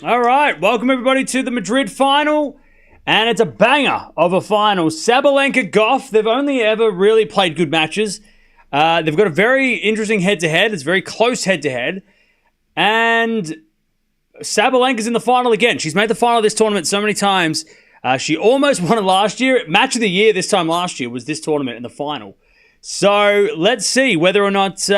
All right, welcome everybody to the Madrid final, and it's a banger of a final. Sabalenka Gauff, they've only ever really played good matches. They've got a very interesting head-to-head. It's very close head-to-head, and Sabalenka's in the final again. She's made the final of this tournament so many times. She almost won it last year. Match of the year this time last year was this tournament in the final. So let's see whether or not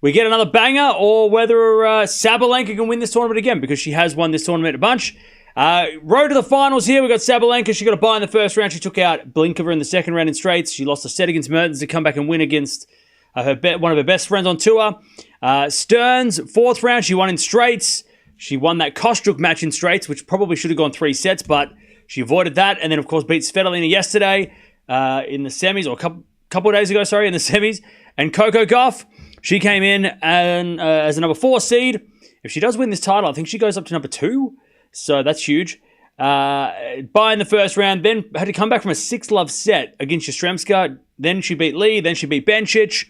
we get another banger or whether Sabalenka can win this tournament again, because she has won this tournament a bunch. Road to the finals here. We've got Sabalenka. She got a bye in the first round. She took out Blinkova in the second round in straights. She lost a set against Mertens to come back and win against one of her best friends on tour. Stearns, fourth round. She won in straights. She won that Kostruk match in straights, which probably should have gone 3 sets, but she avoided that. And then, of course, beat Svitolina yesterday in the semis, or a couple of days ago, in the semis. And Coco Gauff, she came in and, as a number 4 seed. If she does win this title, I think she goes up to number 2. So that's huge. Bye in the first round, then had to come back from a 6-love set against Yastremska. Then she beat Lee, then she beat Bencic.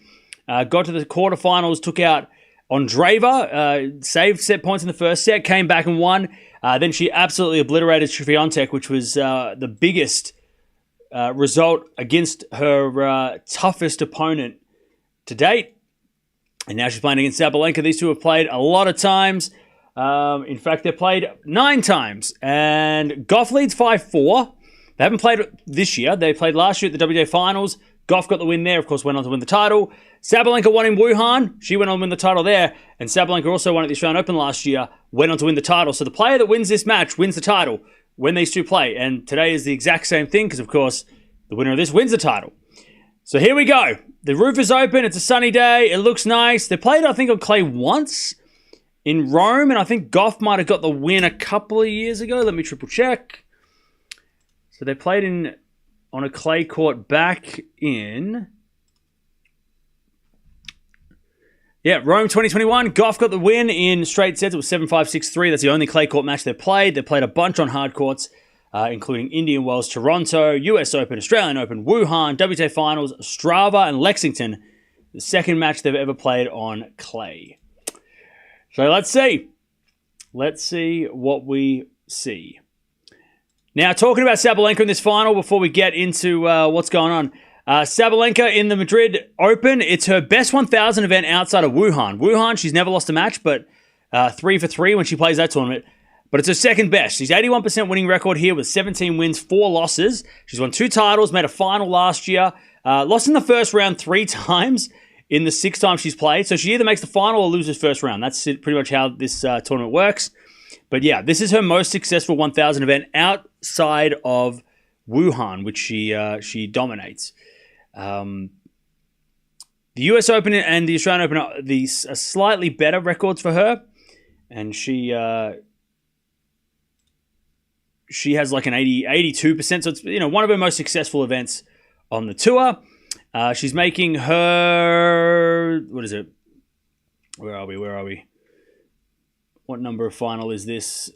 Got to the quarterfinals, took out Andreeva, saved set points in the first set, came back and won. Then she absolutely obliterated Swiatek, which was the biggest result against her toughest opponent to date. And now she's playing against Sabalenka. These two have played a lot of times. In fact, they've played 9 times. And Gauff leads 5-4. They haven't played this year. They played last year at the WTA Finals. Gauff got the win there, of course, went on to win the title. Sabalenka won in Wuhan. She went on to win the title there. And Sabalenka also won at the Australian Open last year, went on to win the title. So the player that wins this match wins the title when these two play. And today is the exact same thing because, of course, the winner of this wins the title. So here we go. The roof is open. It's a sunny day. It looks nice. They played, I think, on clay once in Rome. And I think Gauff might have got the win a couple of years ago. Let me triple check. So they played on a clay court back in... Rome 2021. Gauff got the win in straight sets. It was 7-5, 6-3. That's the only clay court match they played. They played a bunch on hard courts, including Indian Wells, Toronto, US Open, Australian Open, Wuhan, WTA Finals, Strava, and Lexington. The second match they've ever played on clay. So let's see. Let's see what we see. Now, talking about Sabalenka in this final before we get into what's going on. Sabalenka in the Madrid Open, it's her best 1,000 event outside of Wuhan. Wuhan, she's never lost a match, but 3 for 3 when she plays that tournament. But it's her second best. She's 81% winning record here with 17 wins, 4 losses. She's won 2 titles, made a final last year. Lost in the first round 3 times in the 6 times she's played. So she either makes the final or loses first round. That's pretty much how this tournament works. But yeah, this is her most successful 1,000 event outside of Wuhan, which she dominates. The US Open and the Australian Open are these slightly better records for her, and she has like an 82%, so it's one of her most successful events on the tour. She's making her, what is it? Where are we? What number of final is this?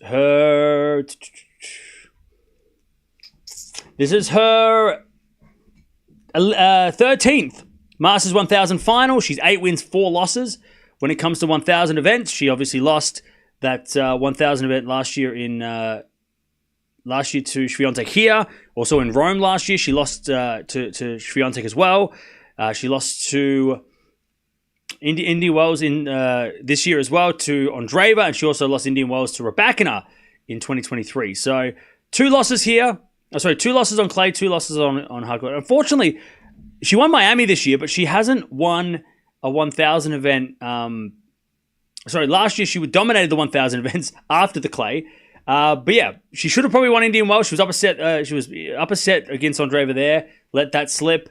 This is her 13th Masters 1000 final. She's 8 wins, 4 losses. When it comes to 1000 events, she obviously lost that 1000 event last year to Swiatek here. Also in Rome last year, she lost to Swiatek as well. She lost to Indian Wells in this year as well to Andreeva, and she also lost Indian Wells to Raducanu in 2023. So 2 losses here. 2 losses on clay, 2 losses on hard court. Unfortunately, she won Miami this year, but she hasn't won a 1,000 event. Last year she dominated the 1,000 events after the clay. But yeah, she should have probably won Indian Wells. She was up a set. She was up a set against Andreeva there. Let that slip.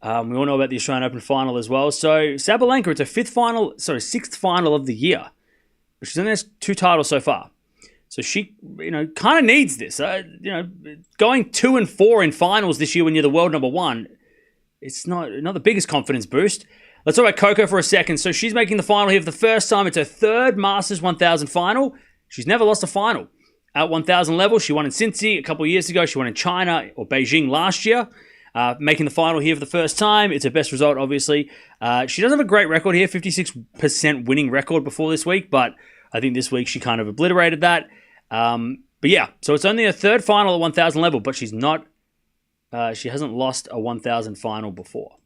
We all know about the Australian Open final as well. So Sabalenka, it's her 6th final of the year. But she's only has 2 titles so far. So she, kind of needs this. Going 2-4 in finals this year when you're the world number 1, it's not the biggest confidence boost. Let's talk about Coco for a second. So she's making the final here for the first time. It's her 3rd Masters 1000 final. She's never lost a final. At 1000 level, she won in Cincy a couple of years ago. She won in China or Beijing last year. Making the final here for the first time. It's her best result, obviously. She doesn't have a great record here, 56% winning record before this week, but I think this week she kind of obliterated that. But yeah, so it's only her third final at 1,000 level, but she's not. She hasn't lost a 1,000 final before.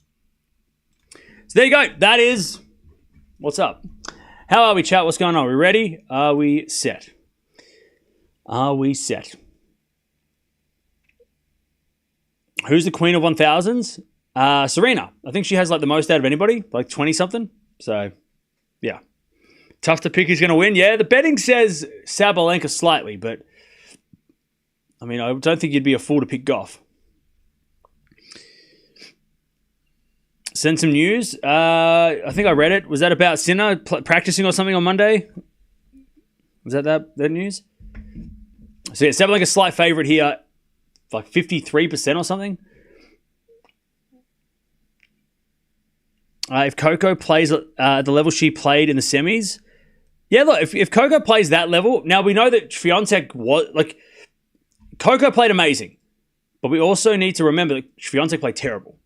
So there you go. That is what's up. How are we, chat? What's going on? Are we ready? Are we set? Are we set? Who's the queen of 1,000s? Serena. I think she has like the most out of anybody, like 20 something. So yeah, tough to pick who's going to win. Yeah, the betting says Sabalenka slightly, but I mean, I don't think you'd be a fool to pick Gauff. Send some news. I think I read it. Was that about Sinner practicing or something on Monday? Was that news? So yeah, Sabalenka's slight favorite here, like 53% or something. If Coco plays at the level she played in the semis, yeah, look, if Coco plays that level, now we know that Swiatek was like Coco played amazing, but we also need to remember that Swiatek played terrible.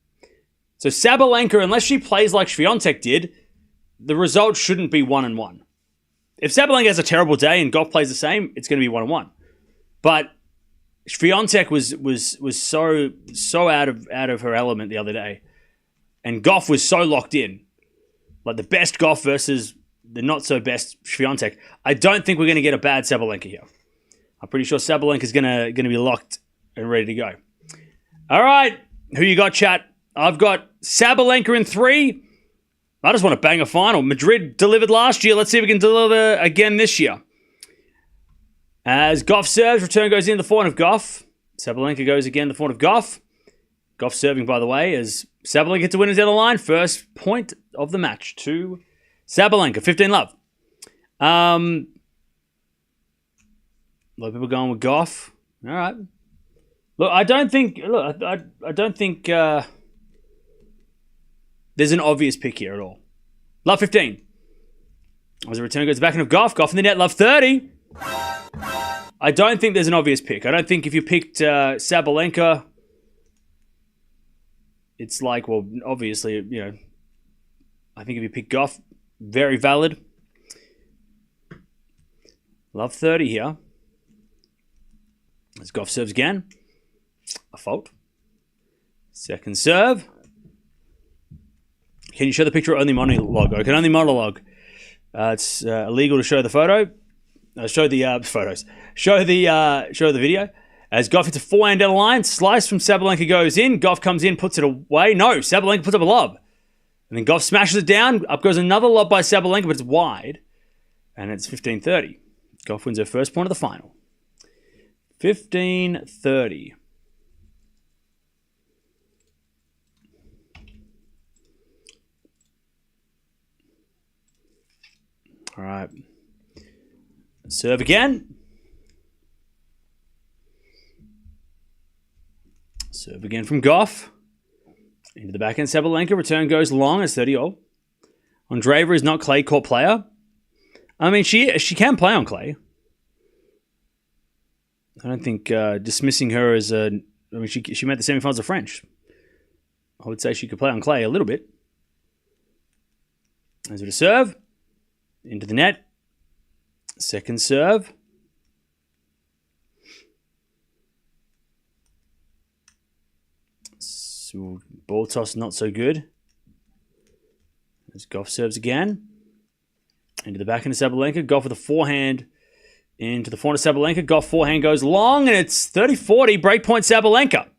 So Sabalenka, unless she plays like Swiatek did, the result shouldn't be 1-1. If Sabalenka has a terrible day and Gauff plays the same, it's going to be 1-1. But Swiatek was so out of her element the other day, and Gauff was so locked in, like the best Gauff versus the not so best Swiatek. I don't think we're going to get a bad Sabalenka here. I'm pretty sure Sabalenka is going to be locked and ready to go. All right, who you got, chat? I've got Sabalenka in 3. I just want to bang a final. Madrid delivered last year. Let's see if we can deliver again this year. As Gauff serves, return goes in the forehand of Gauff. Sabalenka goes again the forehand of Gauff. Gauff serving, by the way, as Sabalenka gets the winners down the line. First point of the match to Sabalenka. 15-love. A lot of people going with Gauff. All right. Look, I don't think there's an obvious pick here at all. Love 15. As the return goes back into Gauff. Gauff in the net. Love 30. I don't think there's an obvious pick. I don't think if you picked Sabalenka, it's like, well, obviously, you know, I think if you pick Gauff, very valid. Love 30 here. As Gauff serves again. A fault. Second serve. Can you show the picture or only monologue? I can only monologue. It's illegal to show the photo. Show the photos. Show the video. As Gauff hits a forehand down the line, slice from Sabalenka goes in. Gauff comes in, puts it away. No, Sabalenka puts up a lob. And then Gauff smashes it down. Up goes another lob by Sabalenka, but it's wide. And it's 15-30. Gauff wins her first point of the final. 15-30. All right. Serve again. Serve again from Gauff. Into the backhand, Sabalenka. Return goes long as 30-all. Andreeva is not clay court player. I mean, she can play on clay. I don't think dismissing her as a... I mean, she made the semifinals of French. I would say she could play on clay a little bit. As with a serve. Into the net. Second serve. So ball toss not so good. As Gauff serves again. Into the backhand of Sabalenka. Gauff with a forehand. Into the forehand of Sabalenka. Gauff forehand goes long, and it's 30-40. Breakpoint Sabalenka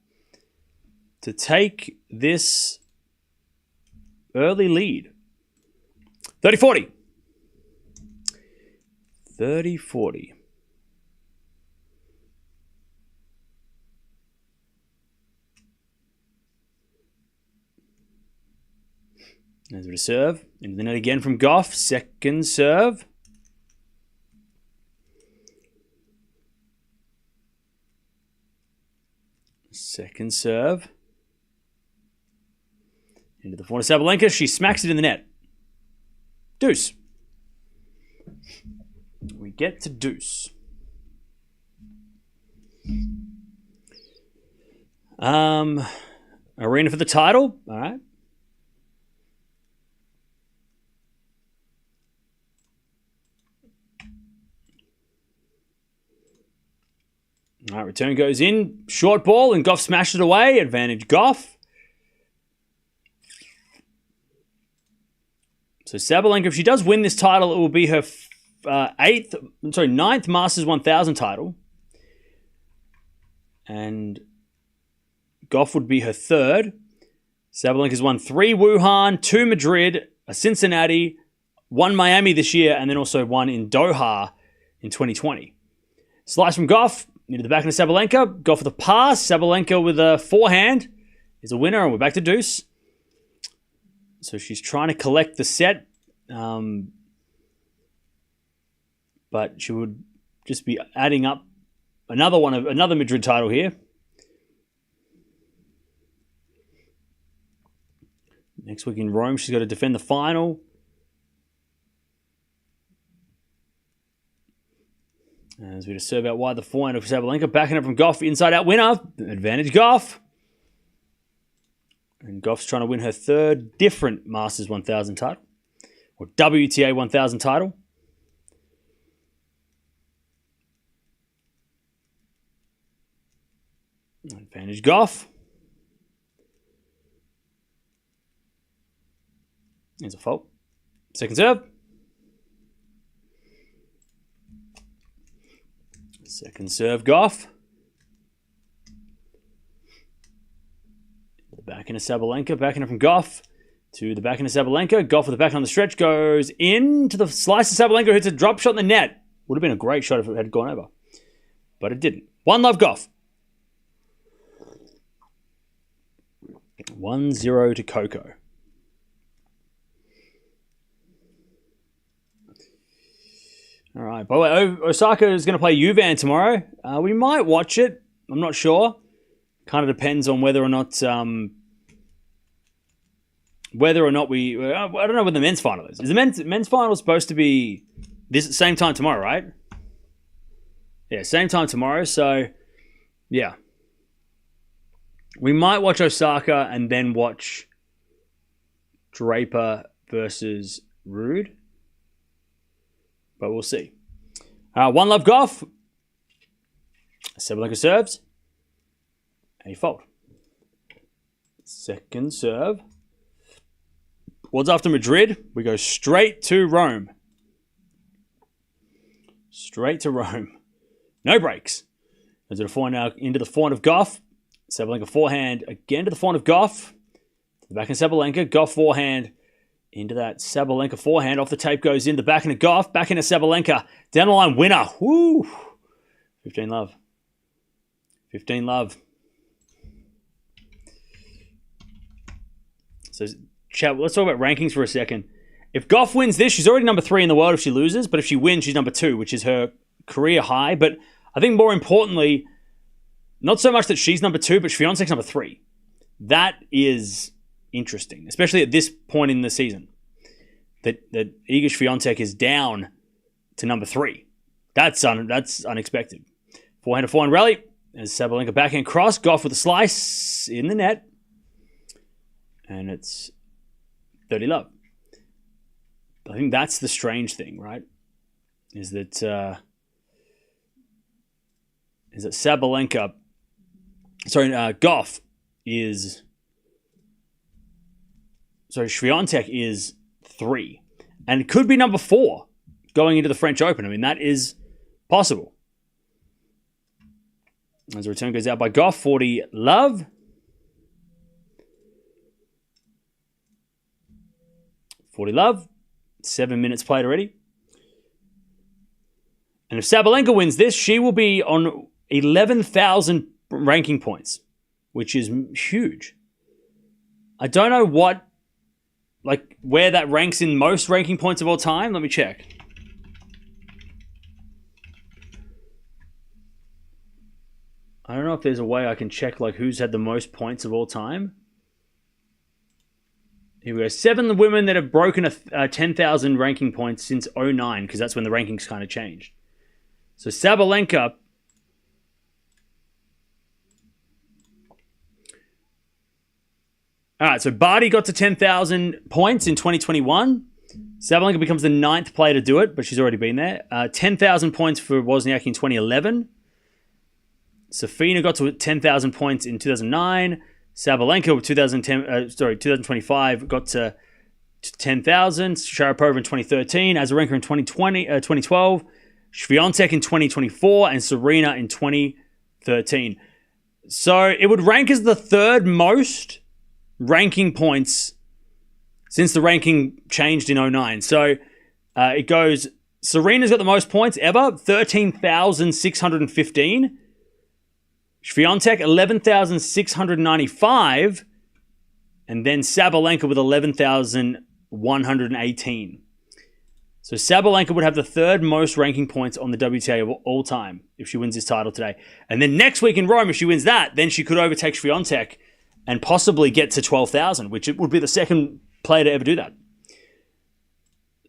to take this early lead. 30-40. 30-40. There's a serve. Into the net again from Gauff. Second serve. Second serve. Into the forehand of Sabalenka. She smacks it in the net. Deuce. We get to deuce. Aryna for the title. All right. All right, return goes in. Short ball, and Gauff smashed it away. Advantage Gauff. So Sabalenka, if she does win this title, it will be her ninth Masters 1000 title. And Gauff would be her third. Sabalenka's won 3 Wuhan, 2 Madrid, a Cincinnati, 1 Miami this year, and then also 1 in Doha in 2020. Slice from Gauff into the backhand of Sabalenka. Gauff with a pass. Sabalenka with a forehand is a winner, and we're back to deuce. So she's trying to collect the set, but she would just be adding up another Madrid title here. Next week in Rome, she's got to defend the final. As we just serve out wide the forehand of Sabalenka, backing up from Gauff, inside out winner, advantage Gauff. And Gauff's trying to win her third different Masters 1000 title, or WTA 1000 title. Advantage Gauff. There's a fault. Second serve. Second serve, Gauff. The backhand of Sabalenka, backhand from Gauff to the backhand of Sabalenka. Gauff with the backhand on the stretch goes into the slice of Sabalenka, hits a drop shot in the net. Would have been a great shot if it had gone over, but it didn't. 1-0 Gauff. 1-0 to Coco. All right. By the way, Osaka is going to play Juvan tomorrow. We might watch it. I'm not sure. Kind of depends on whether or not we. I don't know when the men's final is. Is the men's final supposed to be this same time tomorrow, right? Yeah, same time tomorrow. So, yeah, we might watch Osaka and then watch Draper versus Rude. But we'll see. 1-0 Gauff. Sabalenka serves. A fault. Second serve. Odds after Madrid. We go straight to Rome. Straight to Rome. No breaks. Into the forehand now, into the forehand of Gauff. Sabalenka forehand again to the forehand of Gauff. To the backhand Sabalenka. Gauff forehand. Into that Sabalenka forehand. Off the tape goes in. The backhand of Gauff. Backhand of Sabalenka. Down the line winner. Woo! 15 love. 15 love. So, chat, let's talk about rankings for a second. If Gauff wins this, she's already number 3 in the world if she loses. But if she wins, she's number 2, which is her career high. But I think more importantly, not so much that she's number 2, but Swiatek's number 3. That is interesting, especially at this point in the season, that Iga Swiatek is down to number 3. That's unexpected. Forehand to forehand rally as Sabalenka backhand cross. Gauff with a slice in the net, and it's 30 love. I think that's the strange thing, right? Is that Sabalenka, Gauff is. So Swiatek is 3. And it could be number 4 going into the French Open. I mean, that is possible. As the return goes out by Gauff, 40 love. 40 love. 7 minutes played already. And if Sabalenka wins this, she will be on 11,000 ranking points, which is huge. I don't know where that ranks in most ranking points of all time. Let me check. I don't know if there's a way I can check who's had the most points of all time. Here we go. 7 women that have broken a 10,000 ranking points since 2009, because that's when the rankings kind of changed. So Sabalenka. All right, so Barty got to 10,000 points in 2021. Sabalenka becomes the 9th player to do it, but she's already been there. 10,000 points for Wozniacki in 2011. Safina got to 10,000 points in 2009. Sabalenka with 2025 got to 10,000. Sharapova in 2013. Azarenka in 2012. Swiatek in 2024. And Serena in 2013. So it would rank as the third most ranking points since the ranking changed in 2009. So it goes, Serena's got the most points ever, 13,615. Swiatek, 11,695. And then Sabalenka with 11,118. So Sabalenka would have the third most ranking points on the WTA of all time if she wins this title today. And then next week in Rome, if she wins that, then she could overtake Swiatek and possibly get to 12,000, which it would be the second player to ever do that.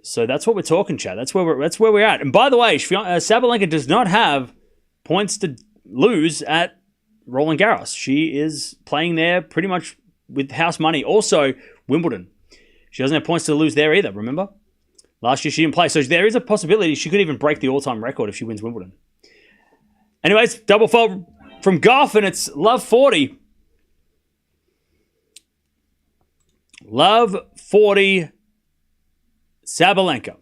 So that's what we're talking, Chad. That's where we're at. And by the way, Sabalenka does not have points to lose at Roland Garros. She is playing there pretty much with house money. Also, Wimbledon. She doesn't have points to lose there either, remember? Last year she didn't play. So there is a possibility she could even break the all-time record if she wins Wimbledon. Anyways, double fault from Gauff, and it's Love 40. Love 40 Sabalenka.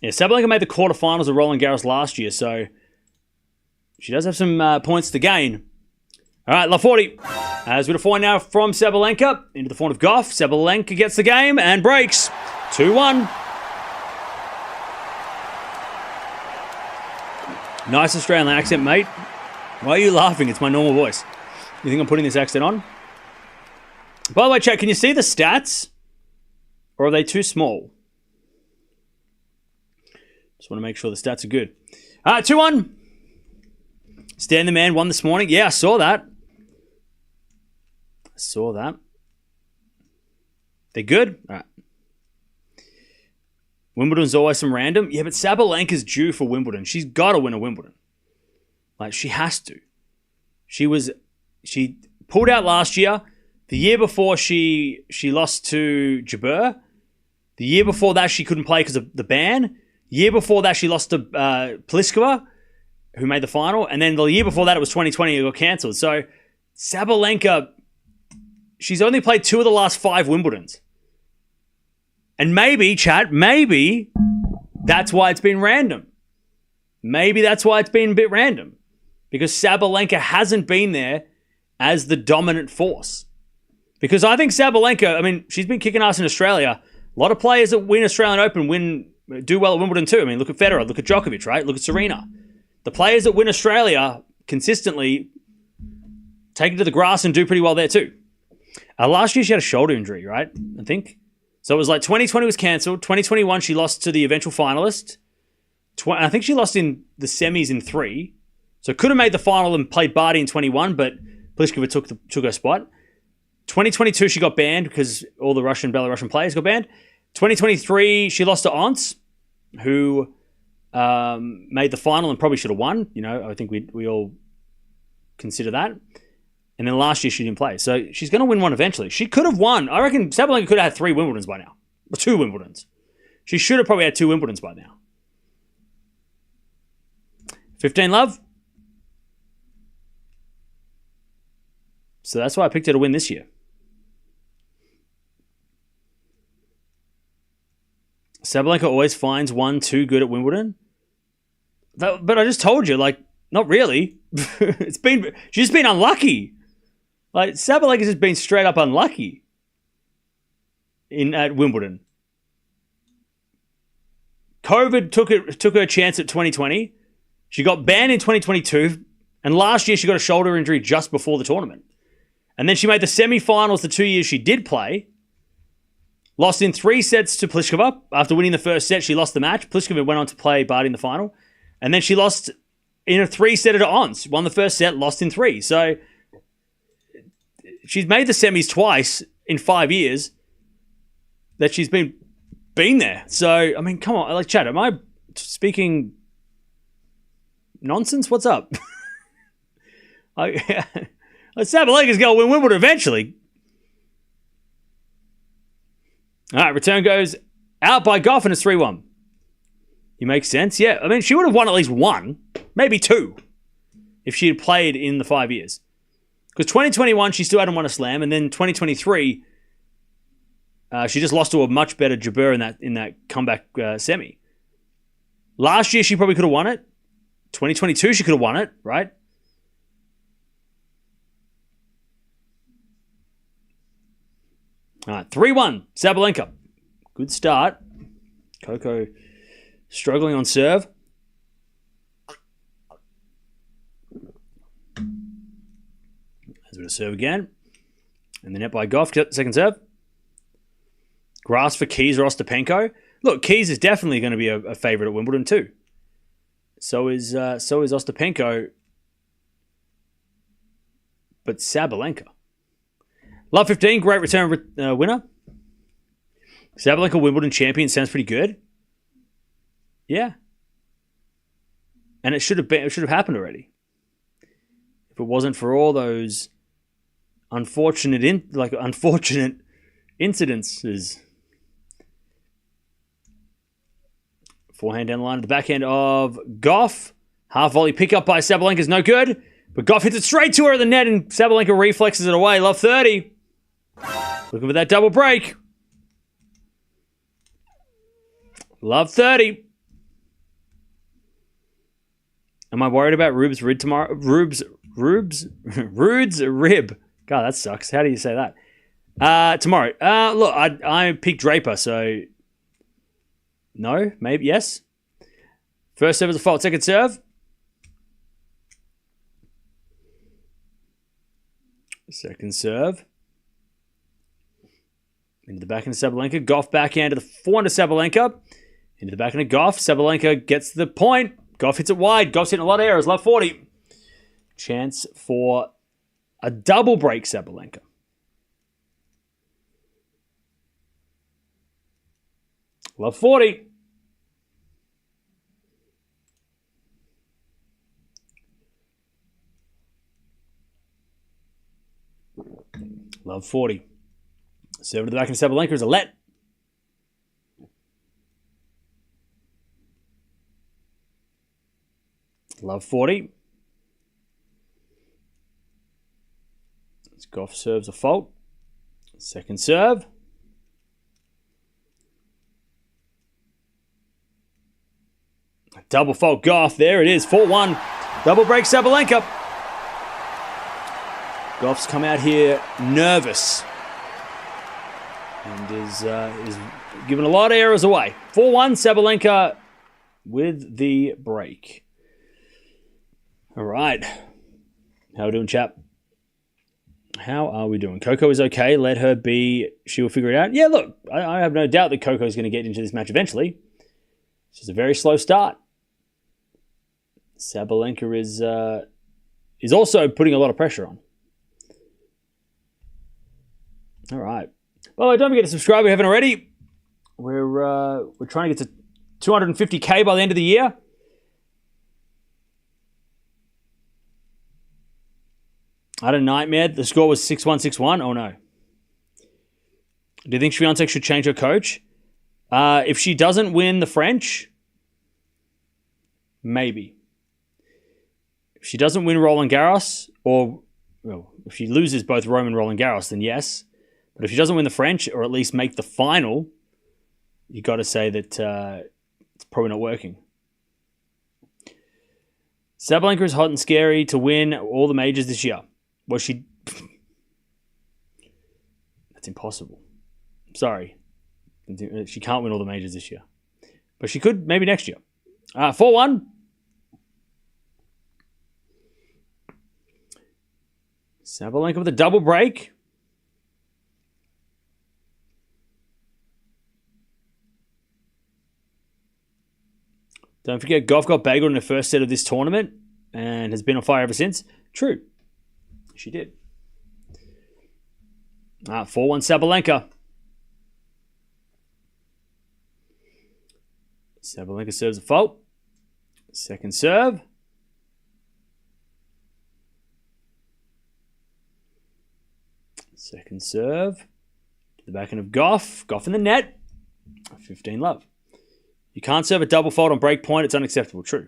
Yeah, Sabalenka made the quarterfinals of Roland Garros last year, so she does have some points to gain. All right, Love 40. As we find now from Sabalenka into the form of Gauff. Sabalenka gets the game and breaks 2-1. Nice Australian accent, mate. Why are you laughing? It's my normal voice. You think I'm putting this accent on? By the way, chat, can you see the stats? Or are they too small? Just want to make sure the stats are good. 2-1. Stan the Man won this morning. Yeah, I saw that. They're good? All right. Wimbledon's always some random. Yeah, but Sabalenka's due for Wimbledon. She's got to win a Wimbledon. Like, she has to. She pulled out last year. The year before, she lost to Jabeur. The year before that, she couldn't play because of the ban. Year before that, she lost to Pliskova, who made the final. And then the year before that, it was 2020, it got cancelled. So Sabalenka, she's only played 2 of the last 5 Wimbledons. And maybe, chat, maybe that's why it's been random. Maybe that's why it's been a bit random. Because Sabalenka hasn't been there as the dominant force. Because I think Sabalenka, I mean, she's been kicking ass in Australia. A lot of players that win Australian Open do well at Wimbledon too. I mean, look at Federer, look at Djokovic, right? Look at Serena. The players that win Australia consistently take it to the grass and do pretty well there too. Last year she had a shoulder injury, right? I think. So it was like 2020 was cancelled. 2021 she lost to the eventual finalist. I think she lost in the semis in 3. So could have made the final and played Barty in 21, but Pliskova took her spot. 2022 she got banned because all the Belarusian players got banned. 2023 she lost to Once, who made the final and probably should have won. You know, I think we all consider that. And then last year she didn't play. So she's going to win one eventually. She could have won. I reckon Sabalenka could have had 3 Wimbledons by now. Or 2 Wimbledons. She should have probably had 2 Wimbledons by now. 15 love. So that's why I picked her to win this year. Sabalenka always finds 1 too good at Wimbledon. But I just told you, like, not really. She's just been unlucky. Like, Sabalenka's just been straight up unlucky at Wimbledon. COVID took her chance at 2020. She got banned in 2022. And last year she got a shoulder injury just before the tournament. And then she made the semi-finals the 2 years she did play. Lost in 3 sets to Pliskova. After winning the first set, she lost the match. Pliskova went on to play Barty in the final. And then she lost in a 3-setter to Ons. Won the first set, lost in 3. So she's made the semis twice in 5 years that she's been there. So, I mean, come on. Like, chat, am I speaking nonsense? What's up? Sabalenka's going to win Wimbledon eventually. All right, return goes out by Gauff and it's 3-1. You make sense? Yeah, I mean, she would have won at least 1. Maybe 2 if she had played in the 5 years. Because 2021, she still hadn't won a slam. And then 2023, she just lost to a much better Jabeur in that comeback semi. Last year, she probably could have won it. 2022, she could have won it, right? All right, 3-1, Sabalenka. Good start. Coco struggling on serve. Has a bit of serve again. And the net by Gauff, second serve. Grass for Keys or Ostapenko. Look, Keys is definitely going to be a favourite at Wimbledon too. So is Ostapenko. But Sabalenka. Love 15, great return winner. Sabalenka Wimbledon champion sounds pretty good. Yeah. And it should have happened already. If it wasn't for all those unfortunate incidences. Forehand down the line at the backhand of Gauff. Half volley pickup by Sabalenka is no good. But Gauff hits it straight to her at the net and Sabalenka reflexes it away. Love 30. Looking for that double break. Love 30. Am I worried about Rube's rib tomorrow? Rude's rib. God, that sucks. How do you say that? Tomorrow. Look, I picked Draper, so no, maybe, yes. First serve is a fault. Second serve. Second serve. Into the backhand of Sabalenka. Gauff backhand to the forehand of Sabalenka. Into the backhand of Gauff. Sabalenka gets the point. Gauff hits it wide. Gauff's hitting a lot of errors. Love 40. Chance for a double break, Sabalenka. Love 40. Love 40. Serve to the back of Sabalenka is a let. Love 40. Gauff serves a fault. Second serve. Double fault Gauff. There it is. 4-1. Double break Sabalenka. Gauff's come out here nervous. And is giving a lot of errors away. 4-1 Sabalenka with the break. All right. How are we doing, chap? How are we doing? Coco is okay. Let her be. She will figure it out. Yeah, look, I have no doubt that Coco is going to get into this match eventually. It's just a very slow start. Sabalenka is also putting a lot of pressure on. All right. By the way, don't forget to subscribe if you haven't already. We're trying to get to 250K by the end of the year. I had a nightmare. The score was 6-1, 6-1. Oh, no. Do you think Swiatek should change her coach? If she doesn't win the French, maybe. If she doesn't win Roland Garros, or if she loses both Rome and Roland Garros, then yes. But if she doesn't win the French, or at least make the final, you got to say that it's probably not working. Sabalenka is hot and scary to win all the majors this year. Well, that's impossible. Sorry. She can't win all the majors this year. But she could maybe next year. 4-1. Sabalenka with a double break. Don't forget, Gauff got bagged in the first set of this tournament and has been on fire ever since. True. She did. 4-1 Sabalenka. Sabalenka serves a fault. Second serve. Second serve. To the backhand of Gauff. Gauff in the net. 15 love. You can't serve a double fault on break point. It's unacceptable. True.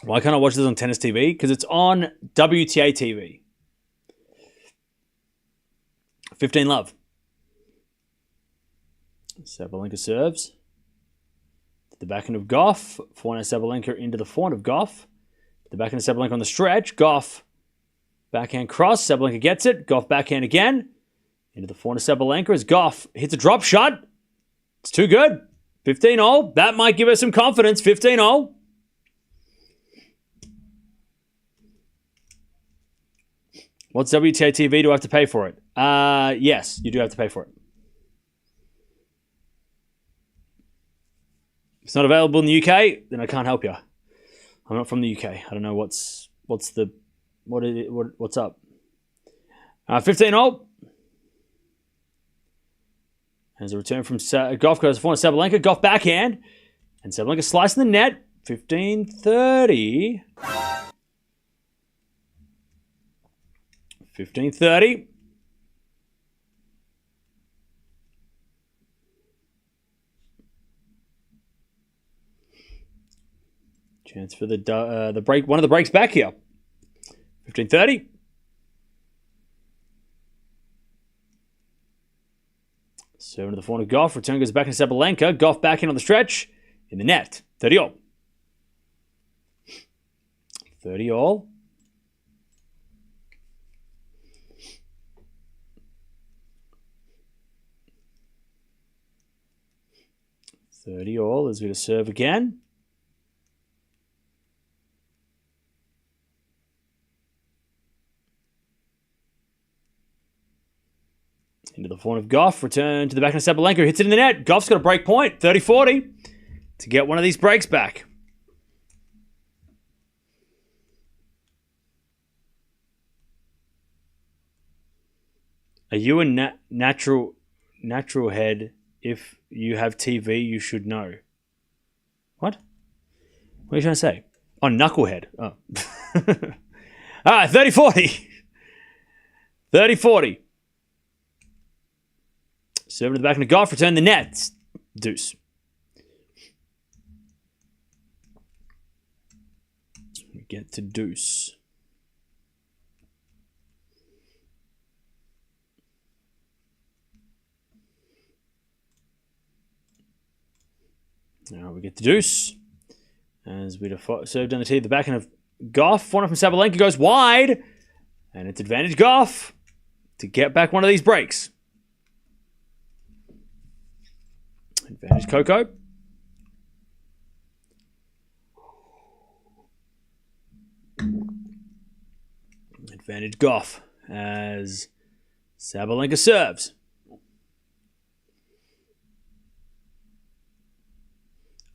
Why can't I watch this on Tennis TV? Because it's on WTA TV. 15 love. Sabalenka serves. To the backhand of Gauff. Forehand Sabalenka into the forehand of Gauff. The backhand of Sabalenka on the stretch. Gauff. Backhand cross. Sabalenka gets it. Gauff backhand again. Into the forehand of Sabalenka as Gauff hits a drop shot. It's too good. 15-all. That might give us some confidence. 15-all. What's WTA TV? Do I have to pay for it? Yes, you do have to pay for it. If it's not available in the UK, then I can't help you. I'm not from the UK. I don't know what's up. 15-all. As a return from Gauff goes for Sabalenka. Gauff backhand. And Sabalenka slicing the net. 15-30. 15-30. Chance for the break. One of the breaks back here. 15-30. Serving to the forehand of Gauff. Return goes back to Sabalenka. Gauff back in on the stretch. In the net. 30-all. 30-all. 30-all as we to serve again. Into the forehand of Gauff. Return to the backhand of Sabalenka. Hits it in the net. Gauff's got a break point. 30-40 to get one of these breaks back. Are you a natural head? If you have TV, you should know. What? What are you trying to say? Oh, knucklehead. Oh. All right, 30-40. 30-40. Serving to the back of Gauff. Return the net. Deuce. We get to deuce. Now we get the deuce. As we serve down the tee, the backhand of Gauff. Forehand from Sabalenka goes wide. And it's advantage Gauff to get back one of these breaks. Advantage Coco. Advantage Gauff as Sabalenka serves.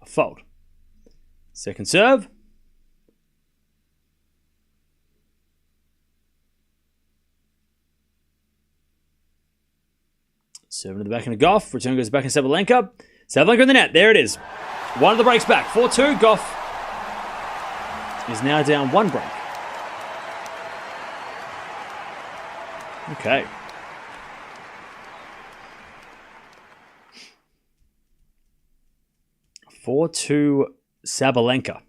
A fault. Second serve. Serving to the backhand of Gauff. Return goes back in Sabalenka. Sabalenka in the net. There it is. One of the breaks back. 4-2. Gauff is now down one break. Okay. (4-2) Sabalenka.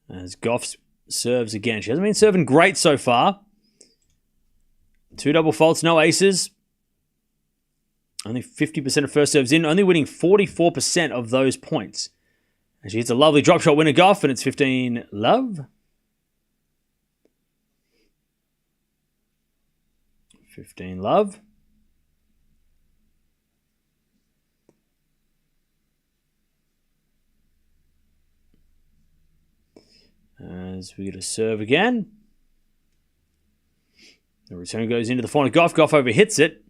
As Gauff serves again. She hasn't been serving great so far. 2 double faults, no aces. Only 50% of first serves in. Only winning 44% of those points. And she hits a lovely drop shot winner Gauff, and it's 15 love. 15 love. As we get a serve again. The return goes into the forehand of Gauff. Gauff overhits it.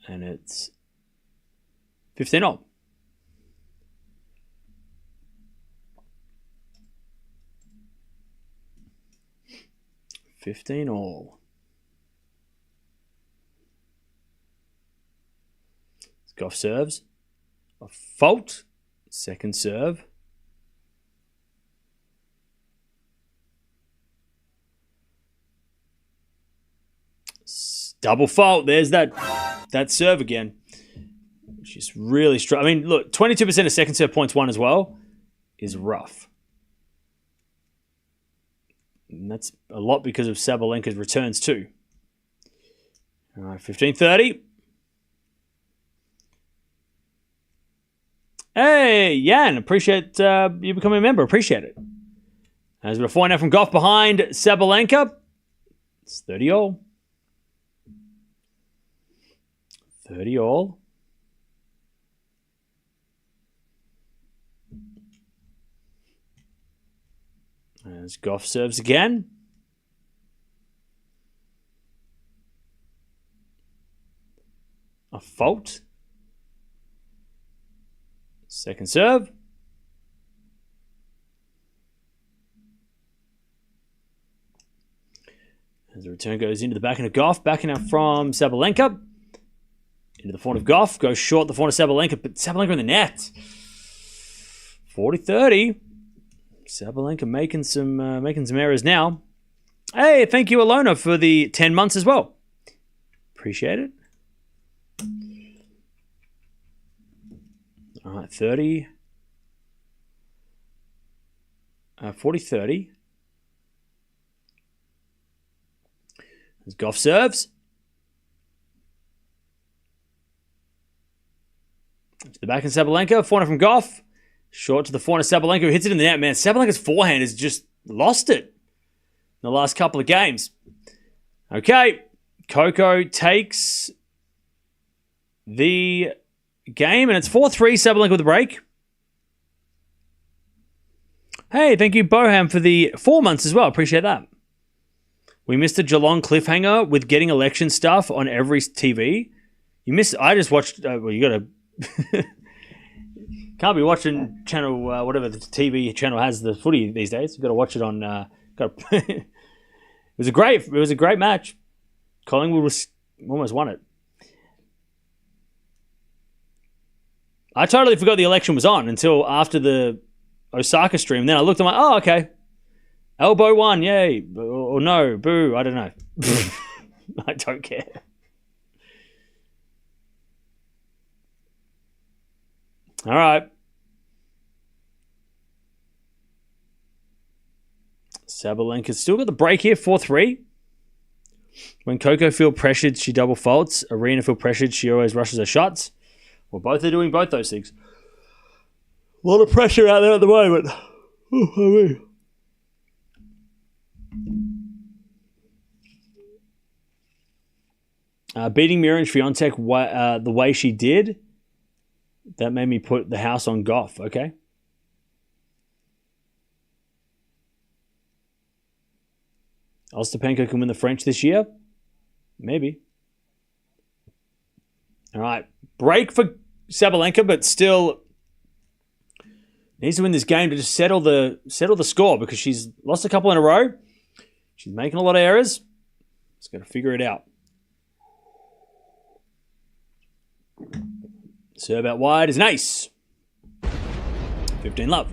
And it's 15-all. 15-all. Gauff serves. A fault. Second serve. Double fault. There's that serve again. She's really strong. I mean, look, 22% of second serve points won as well is rough. And that's a lot because of Sabalenka's returns too. All right, 15-30. Hey, Jan, appreciate you becoming a member. Appreciate it. As we're finding out from Gauff behind Sabalenka. It's 30-all. 30-all. As Gauff serves again. A fault. Second serve. As the return goes into the backhand of Gauff. Backhand out from Sabalenka. Into the forehand of Gauff. Goes short the forehand of Sabalenka. But Sabalenka in the net. 40-30. Sabalenka making some errors now. Hey, thank you, Alona, for the 10 months as well. Appreciate it. All right, 30. 40-30. As Gauff serves. To the backhand Sabalenka. Forehand from Gauff. Short to the forehand of Sabalenka, who hits it in the net. Man, Sabalenka's forehand has just lost it in the last couple of games. Okay, Coco takes the game, and it's 4-3, Sabalenka with a break. Hey, thank you, Boham, for the 4 months as well. Appreciate that. We missed a Geelong cliffhanger with getting election stuff on every TV. You missed. I just watched. Well, you got to. Can't be watching channel whatever the TV channel has the footy these days. You've got to watch it on. It was a great match. Collingwood almost won it. I totally forgot the election was on until after the Osaka stream. Then I looked. I'm like, oh, okay. Elbow won, yay. Or no, boo. I don't know. I don't care. All right. Sabalenka's still got the break here, 4-3. When Coco feel pressured, she double faults. Aryna feel pressured, she always rushes her shots. Well, both are doing both those things. A lot of pressure out there at the moment. Beating Mirra Andreeva the way she did, that made me put the house on Gauff. Okay. Ostapenko can win the French this year? Maybe. All right. Break for Sabalenka, but still needs to win this game to just settle the score because she's lost a couple in a row. She's making a lot of errors. Just got to figure it out. Serve out wide is an ace. 15 love.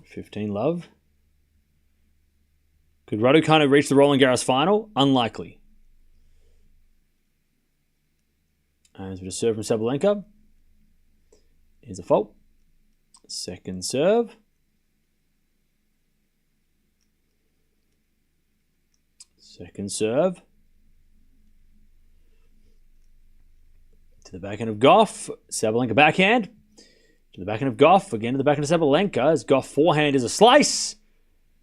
15 love. Could Raducanu reach the Roland Garros final? Unlikely. As we just serve from Sabalenka. Here's a fault. Second serve. Second serve. To the backhand of Gauff. Sabalenka backhand. To the backhand of Gauff. Again to the backhand of Sabalenka. As Gauff forehand is a slice.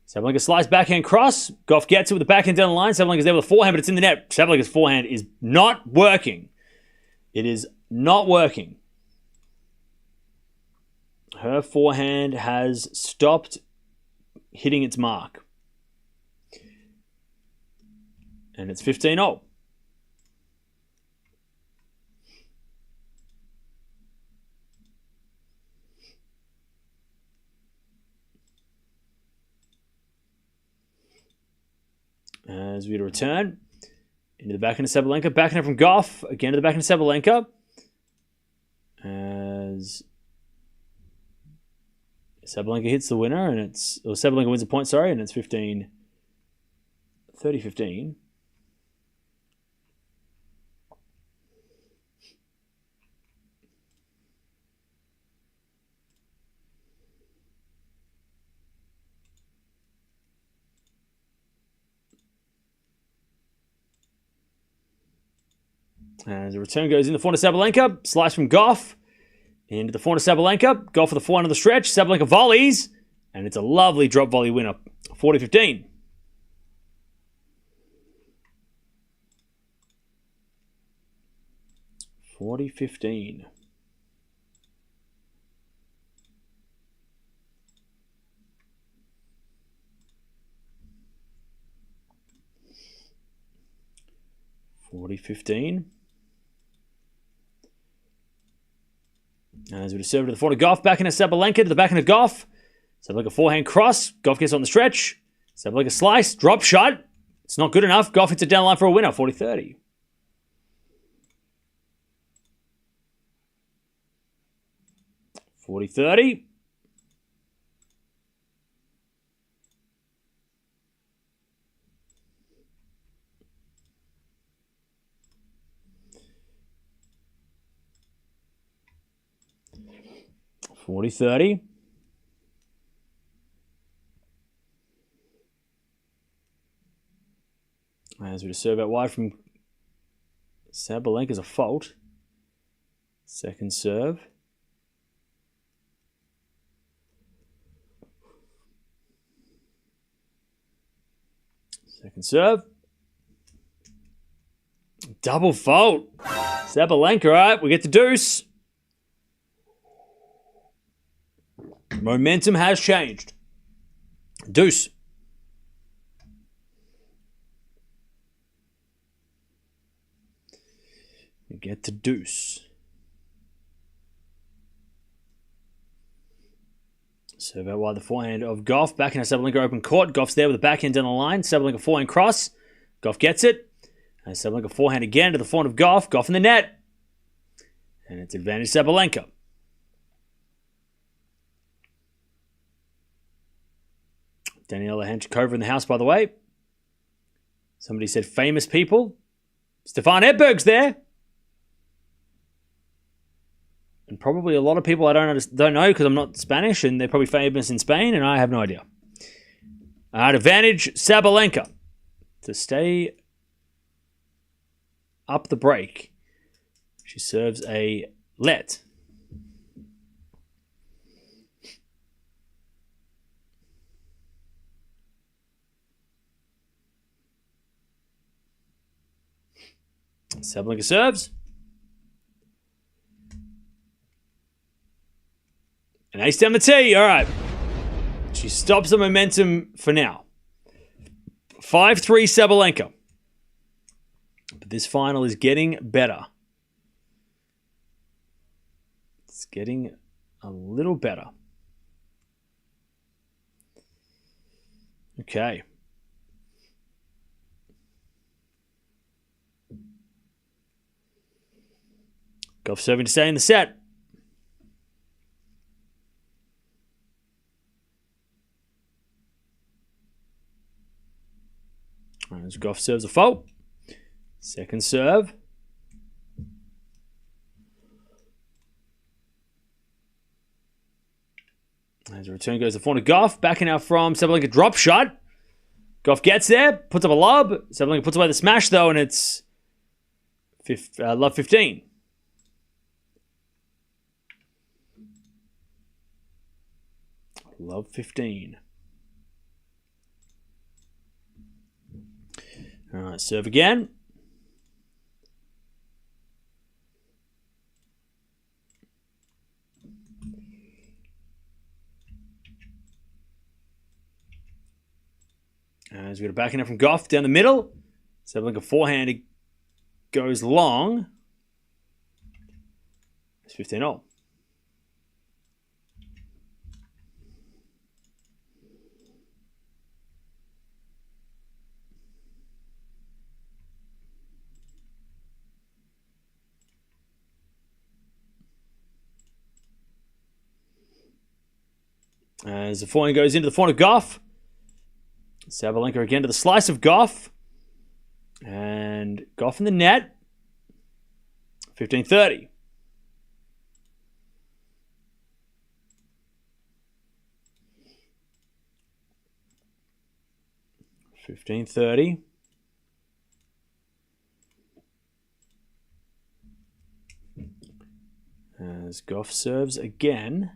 Sabalenka slice backhand cross. Gauff gets it with the backhand down the line. Sabalenka's there with a forehand, but it's in the net. Sabalenka's forehand is not working. It is not working. Her forehand has stopped hitting its mark. And it's 15-0. As we return into the backhand of Sabalenka. Backhand from Gauff. Again to the backhand of Sabalenka. As Sabalenka hits the winner, and Sabalenka wins a point, sorry, and it's 30-15. As the return goes in the forehand of Sabalenka. Slice from Gauff. Into the forehand of Sabalenka. Gauff for the forehand of the stretch. Sabalenka volleys. And it's a lovely drop volley winner. 40-15. $40-15. As we serve to the forehand of Gauff, back into Sabalenka, to the back end of Gauff. Sabalenka forehand cross. Gauff gets on the stretch. Sabalenka slice, drop shot. It's not good enough. Gauff hits it down the line for a winner, 40-30. 40-30. As we just serve out wide from Sabalenka's a fault. Second serve. Second serve. Double fault. Sabalenka, all right, we get the deuce. Momentum has changed. Deuce. We get to deuce. Serve out wide the forehand of Gauff. Back into Sabalenka open court. Gauff's there with the backhand down the line. Sabalenka forehand cross. Gauff gets it. And Sabalenka forehand again to the forehand of Gauff. Gauff in the net. And it's advantage Sabalenka. Daniela Hanchikova in the house, by the way. Somebody said famous people. Stefan Edberg's there. And probably a lot of people I don't know because I'm not Spanish and they're probably famous in Spain and I have no idea. Advantage Sabalenka to stay up the break. She serves a let. Sabalenka serves. An ace down the tee. All right. She stops the momentum for now. 5-3 Sabalenka. But this final is getting better. It's getting a little better. Okay. Gauff serving to stay in the set. As Gauff serves a fault. Second serve. As a return goes the forehand of Gauff. Backing out from Sabalenka drop shot. Gauff gets there. Puts up a lob. Sabalenka puts away the smash though and it's love 15. Love 15. All right, serve again. As we got a backhand from Gauff down the middle. Sabalenka forehand, it goes long. It's 15-all. As the forehand goes into the forehand of Gauff. Sabalenka again to the slice of Gauff. And Gauff in the net. 15-30. 15-30. As Gauff serves again.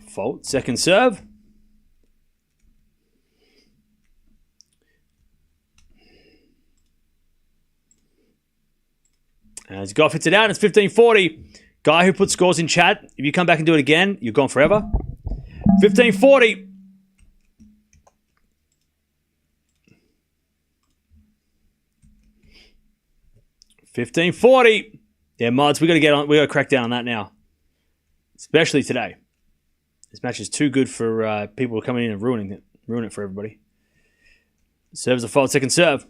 Fault. Second serve. As Gauff hits it out, it's 15-40. Guy who put scores in chat, if you come back and do it again, you're gone forever. 15-40. Yeah, mods, we gotta crack down on that now. Especially today. This match is too good for people coming in and ruin it for everybody. Serves a fault, second serve.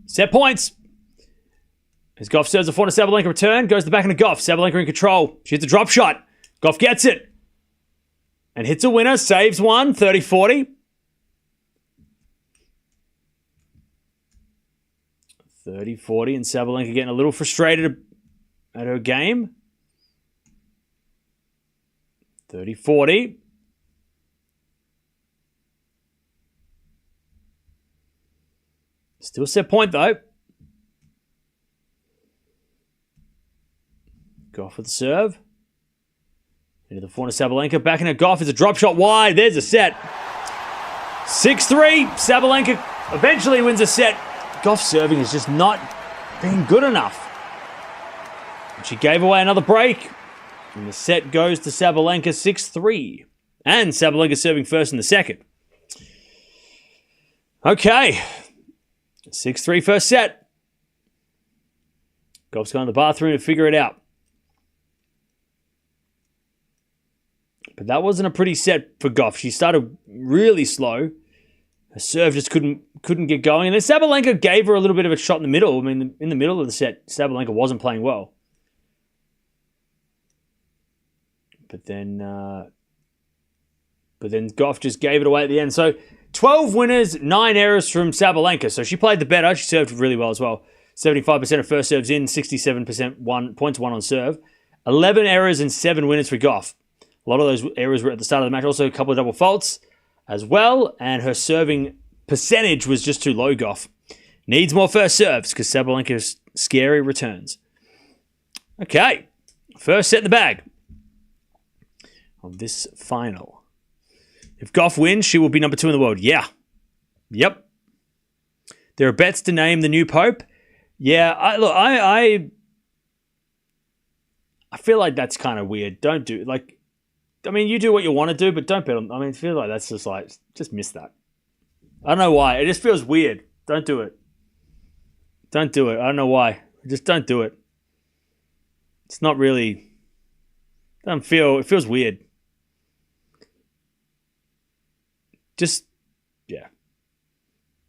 Set points. As Gauff serves a forehand to Sabalenka, return. Goes to the back into Gauff. Sabalenka in control. She hits a drop shot. Gauff gets it. And hits a winner. Saves one. 30-40. 30-40. And Sabalenka getting a little frustrated at her game. 30-40. Still set point, though. Gauff with the serve. Into the forehand of Sabalenka. Back into Gauff. It's a drop shot wide. There's a set. 6-3. Sabalenka eventually wins a set. Gauff's serving is just not being good enough. And she gave away another break. And the set goes to Sabalenka 6-3. And Sabalenka serving first in the second. Okay. 6-3 first set. Gauff's going to the bathroom to figure it out. But that wasn't a pretty set for Gauff. She started really slow. Her serve just couldn't get going. And then Sabalenka gave her a little bit of a shot in the middle. I mean, in the middle of the set, Sabalenka wasn't playing well. But then Gauff just gave it away at the end. So 12 winners, 9 errors from Sabalenka. So she played the better. She served really well as well. 75% of first serves in, 67% points won on serve. 11 errors and 7 winners for Gauff. A lot of those errors were at the start of the match. Also, a couple of double faults as well. And her serving percentage was just too low, Gauff. Needs more first serves because Sabalenka's scary returns. Okay. First set in the bag of this final. If Gauff wins, she will be number 2 in the world. Yeah. Yep. There are bets to name the new pope. Yeah, I feel like that's kind of weird. Don't do you do what you want to do, but don't bet on. I feel like that's just miss that. I don't know why. It just feels weird. Don't do it. Don't do it. I don't know why. Just don't do it. It's not really. It feels weird. Just, yeah.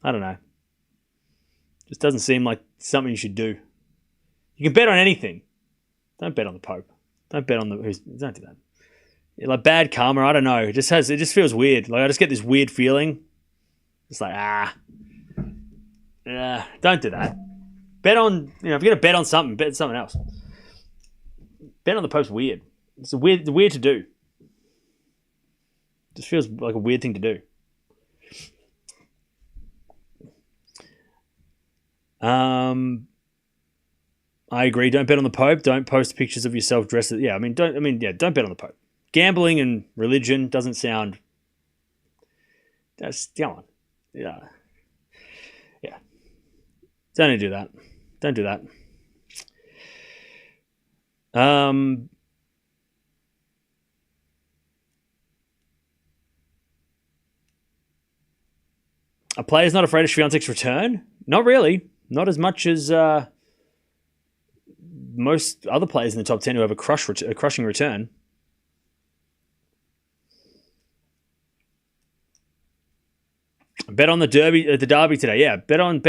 I don't know. Just doesn't seem like something you should do. You can bet on anything. Don't bet on the Pope. Don't bet on don't do that. Yeah, like bad karma, I don't know. It just feels weird. Like I just get this weird feeling. It's like, don't do that. Bet on, if you're gonna bet on something, bet something else. Bet on the Pope's weird. It's weird to do. Just feels like a weird thing to do. I agree. Don't bet on the Pope. Don't post pictures of yourself dressed as, don't bet on the Pope. Gambling and religion doesn't sound. Come on. Yeah. Don't do that. Don't do that. A player's not afraid of Swiatek's return? Not really. Not as much as most other players in the top 10 who have a crushing return. Bet on the derby today. Yeah, bet on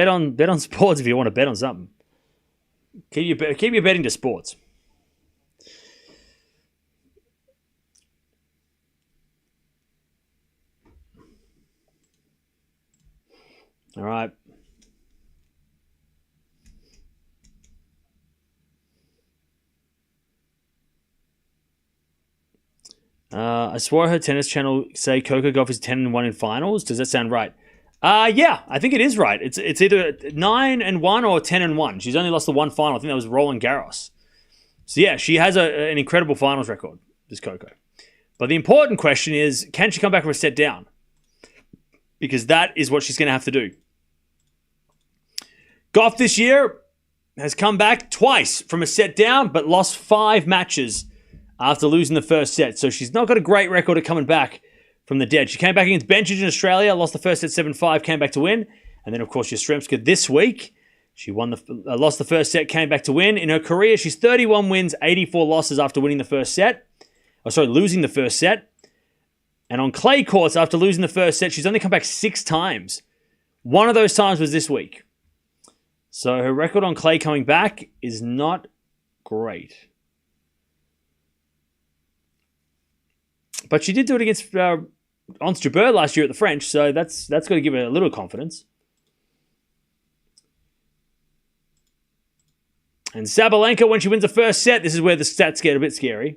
sports if you want to bet on something. Keep your betting to sports. All right. I swore I heard Tennis Channel say Coco Gauff is 10-1 in finals. Does that sound right? Yeah, I think it is right. It's either 9-1 or 10-1. She's only lost the one final. I think that was Roland Garros. So yeah, she has an incredible finals record, this Coco. But the important question is, can she come back from a set down? Because that is what she's going to have to do. Gauff this year has come back twice from a set down, but lost 5 matches after losing the first set. So she's not got a great record of coming back from the dead. She came back against Bencic in Australia, lost the first set 7-5, came back to win. And then, of course, Yastremska this week. She lost the first set, came back to win. In her career, she's 31 wins, 84 losses after winning the first set. Losing the first set. And on clay courts, after losing the first set, she's only come back 6 times. One of those times was this week. So her record on clay coming back is not great. But she did do it against Ons Jabeur last year at the French, so that's got to give her a little confidence. And Sabalenka, when she wins the first set, this is where the stats get a bit scary.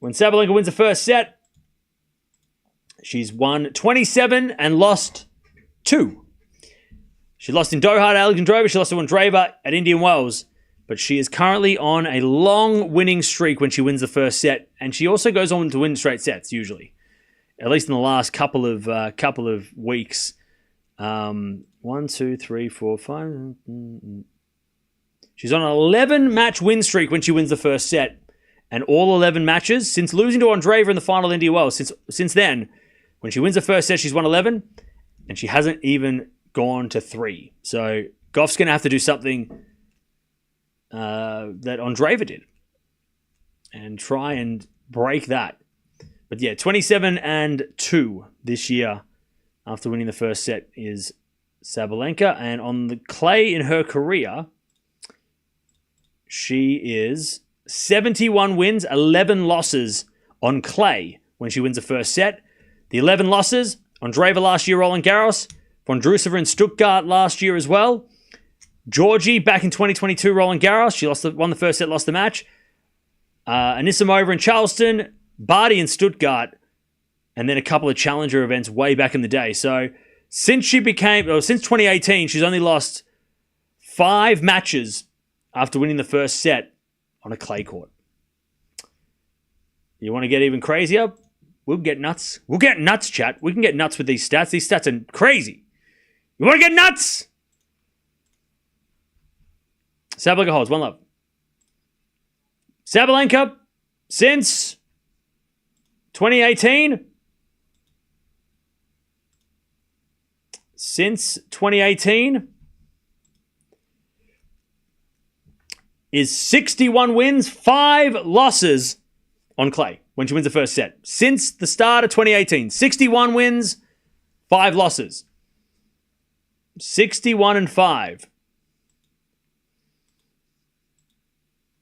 When Sabalenka wins the first set, she's won 27 and lost 2. She lost in Doha to Alexandra. She lost to Andreeva at Indian Wells. But she is currently on a long winning streak when she wins the first set. And she also goes on to win straight sets, usually. At least in the last couple of weeks. 1, 2, 3, 4, 5. She's on an 11-match win streak when she wins the first set. And all 11 matches, since losing to Andreeva in the final Indian Wells, since then, when she wins the first set, she's won 11. And she hasn't even gone to 3. So Gauff's going to have to do something that Andreeva did and try and break that. But yeah, 27-2 this year after winning the first set is Sabalenka. And on the clay in her career, she is 71 wins, 11 losses on clay when she wins the first set. The 11 losses, Andreeva last year, Roland Garros, Vondrousova in Stuttgart last year as well. Georgie back in 2022, Roland Garros. She won the first set, lost the match. Anisimova in Charleston, Barty in Stuttgart, and then a couple of challenger events way back in the day. So since 2018, she's only lost 5 matches after winning the first set on a clay court. You want to get even crazier? We'll get nuts. We'll get nuts, chat. We can get nuts with these stats. These stats are crazy. You want to get nuts? Sabalenka holds. 1 love. Sabalenka, since 2018, is 61 wins, 5 losses on clay when she wins the first set. Since the start of 2018, 61 wins, 5 losses. 61-5.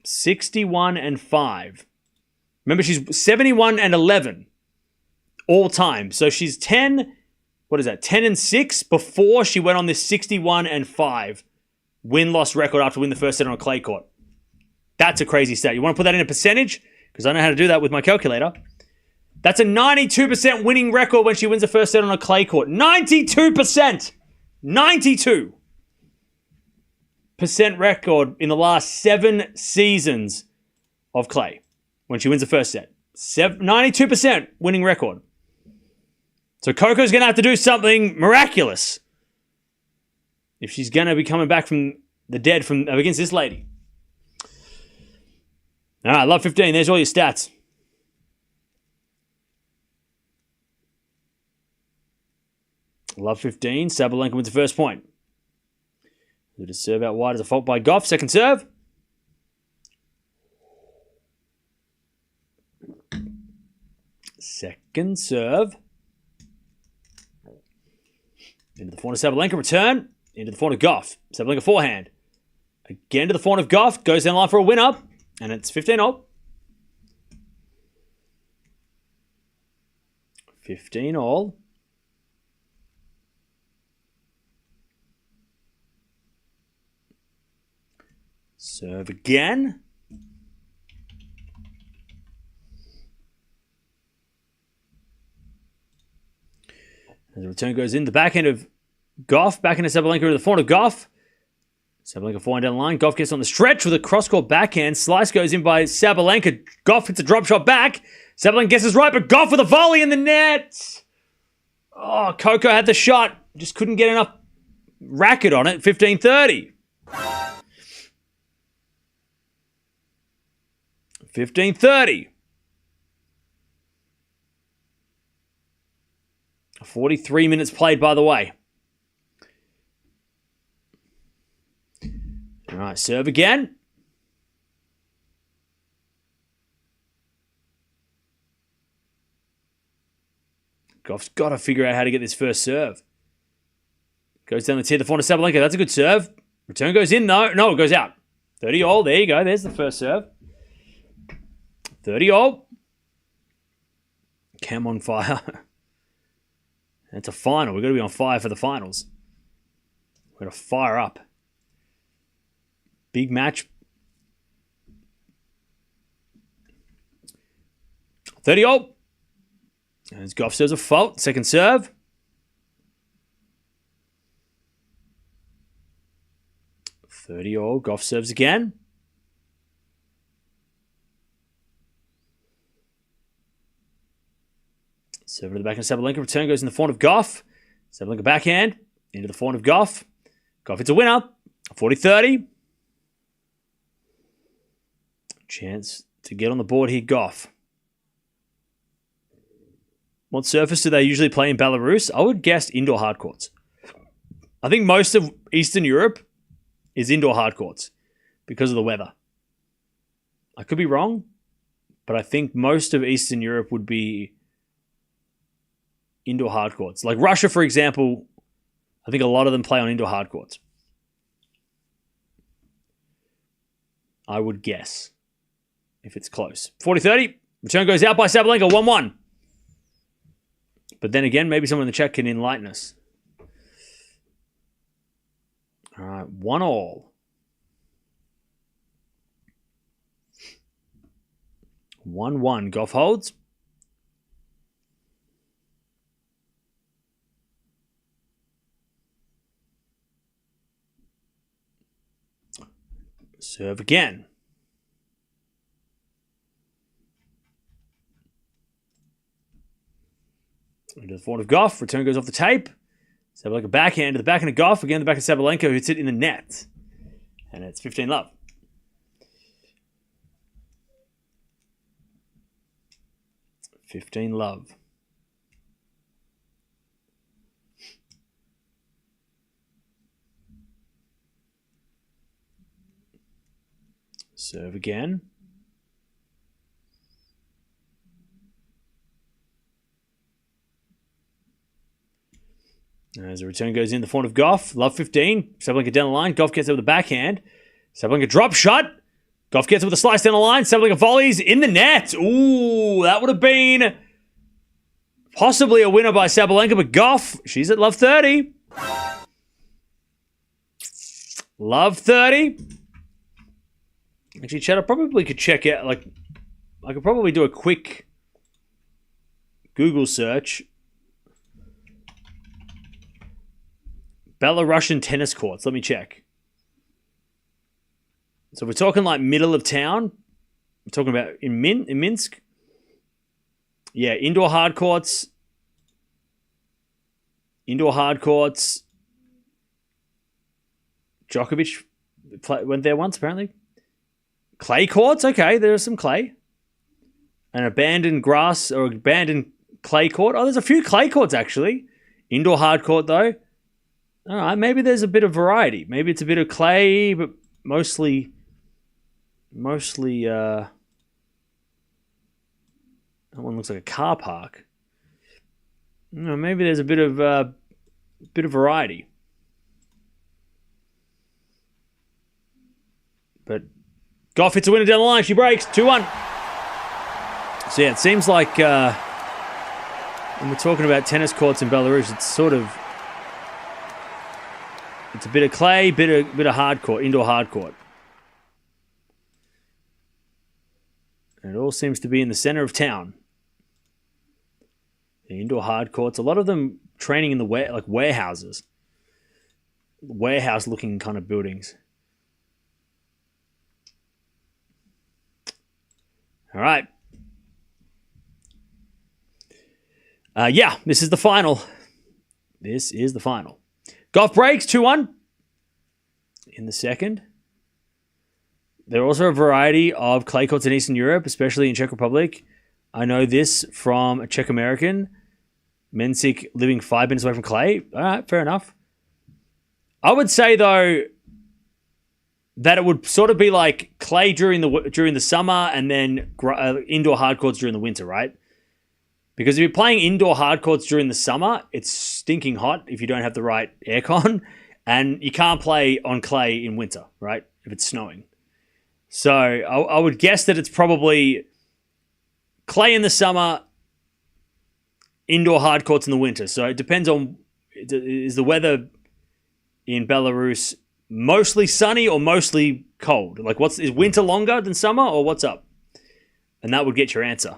61-5. Remember, she's 71-11 all time. So she's 10-6 before she went on this 61-5 win-loss record after winning the first set on a clay court. That's a crazy stat. You want to put that in a percentage? Because I know how to do that with my calculator. That's a 92% winning record when she wins the first set on a clay court. 92%! 92% record in the last 7 seasons of clay when she wins the first set. 92% winning record. So Coco's going to have to do something miraculous if she's going to be coming back from the dead against this lady. All right, love 15. There's all your stats. Love 15. Sabalenka wins the first point. Did a serve out wide as a fault by Gauff. Second serve. Second serve. Into the forehand of Sabalenka. Return. Into the forehand of Gauff. Sabalenka forehand. Again to the forehand of Gauff. Goes down the line for a win-up. And it's 15-all. 15-all. Serve again. return goes in. The backhand of Gauff. Backhand of Sabalenka in the forehand of Gauff. Sabalenka forehand down the line. Gauff gets on the stretch with a cross-court backhand. Slice goes in by Sabalenka. Gauff hits a drop shot back. Sabalenka guesses right, but Gauff with a volley in the net. Oh, Coco had the shot. Just couldn't get enough racket on it. 15-30. 15-30. 43 minutes played, by the way. All right, serve again. Gauff's got to figure out how to get this first serve. Goes down the tee, the forehand of Sabalenka. That's a good serve. Return goes in. No, it goes out. 30-all. There you go. There's the first serve. 30-all. Cam on fire. It's a final. We've got to be on fire for the finals. We've got to fire up. Big match. 30-all. As Gauff serves a fault. Second serve. All. Gauff serves again. Serve to the back of Sabalenka. Return goes in the forehand of Gauff. Sabalenka backhand. Into the forehand of Gauff. Gauff hits a winner. 40-30. Chance to get on the board here, Gauff. What surface do they usually play in Belarus? I would guess indoor hard courts. I think most of Eastern Europe is indoor hard courts because of the weather. I could be wrong, but I think most of Eastern Europe would be indoor hard courts. Like Russia, for example, I think a lot of them play on indoor hard courts. I would guess if it's close. 40-30. Return goes out by Sabalenka, 1-1. But then again, maybe someone in the chat can enlighten us. All right, 1-all. 1-1. Gauff holds. Serve again. Into the forehand of Gauff. Return goes off the tape. Sabalenka backhand to the backhand of Gauff. Again, the back of Sabalenka, who hits it in the net. And it's 15-love. Love. Serve again. As the return goes in, the forehand of Gauff. Love 15. Sabalenka down the line. Gauff gets it with the backhand. Sabalenka drop shot. Gauff gets it with a slice down the line. Sabalenka volleys in the net. Ooh, that would have been possibly a winner by Sabalenka, but Gauff, she's at love 30. Love 30. Actually, Chad, I probably could check out, like, I could probably do a quick Google search. Belarusian tennis courts. Let me check. So we're talking like middle of town. We're talking about in Minsk. Yeah, indoor hard courts. Indoor hard courts. Djokovic went there once, apparently. Clay courts? Okay, there's some clay. An abandoned grass or abandoned clay court. Oh, there's a few clay courts, actually. Indoor hard court, though. All right, maybe there's a bit of variety. Maybe it's a bit of clay, but mostly, that one looks like a car park. Maybe there's a bit of variety. But Gauff hits a winner down the line. She breaks 2-1. So yeah, it seems like when we're talking about tennis courts in Belarus, it's sort of. It's a bit of clay, bit of hard court, indoor hard court. And it all seems to be in the center of town. The indoor hard courts, a lot of them training in the warehouses, warehouse-looking kind of buildings. All right. This is the final. This is the final. Gauff breaks 2-1 in the second. There are also a variety of clay courts in Eastern Europe, especially in Czech Republic. I know this from a Czech American. Mensik living 5 minutes away from clay. All right, fair enough. I would say, though, that it would sort of be like clay during the summer and then indoor hard courts during the winter, right? Because if you're playing indoor hard courts during the summer, it's stinking hot if you don't have the right aircon, and you can't play on clay in winter, right? If it's snowing. So I would guess that it's probably clay in the summer, indoor hard courts in the winter. So it depends on, is the weather in Belarus mostly sunny or mostly cold? Like, is winter longer than summer, or what's up? And that would get your answer.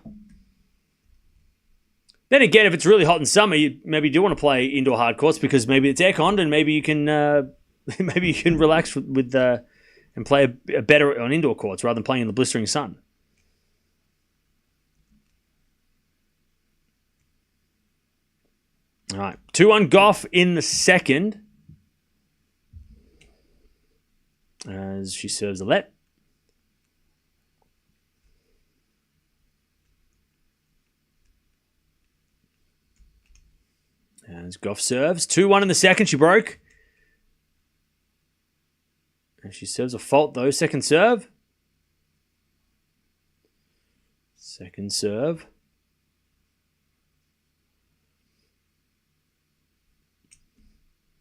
Then again, if it's really hot in summer, you maybe do want to play indoor hard courts because maybe it's air-conned and maybe you can relax with and play better on indoor courts rather than playing in the blistering sun. All right, 2-1 Gauff in the second as she serves a let. As Gauff serves. 2-1 in the second. She broke. And she serves a fault, though. Second serve. Second serve.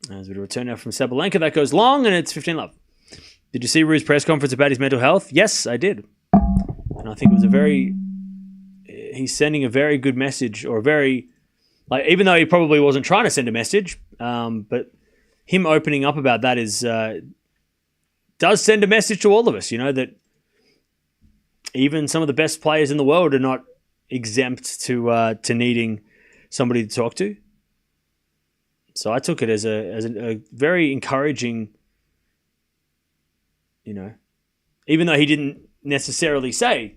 As we return now from Sabalenka. That goes long, and it's 15-love. Did you see Rue's press conference about his mental health? Yes, I did. And I think it was he's sending a very good message, or a very... Like, even though he probably wasn't trying to send a message, but him opening up about that does send a message to all of us, that even some of the best players in the world are not exempt to needing somebody to talk to. So I took it as a very encouraging, even though he didn't necessarily say,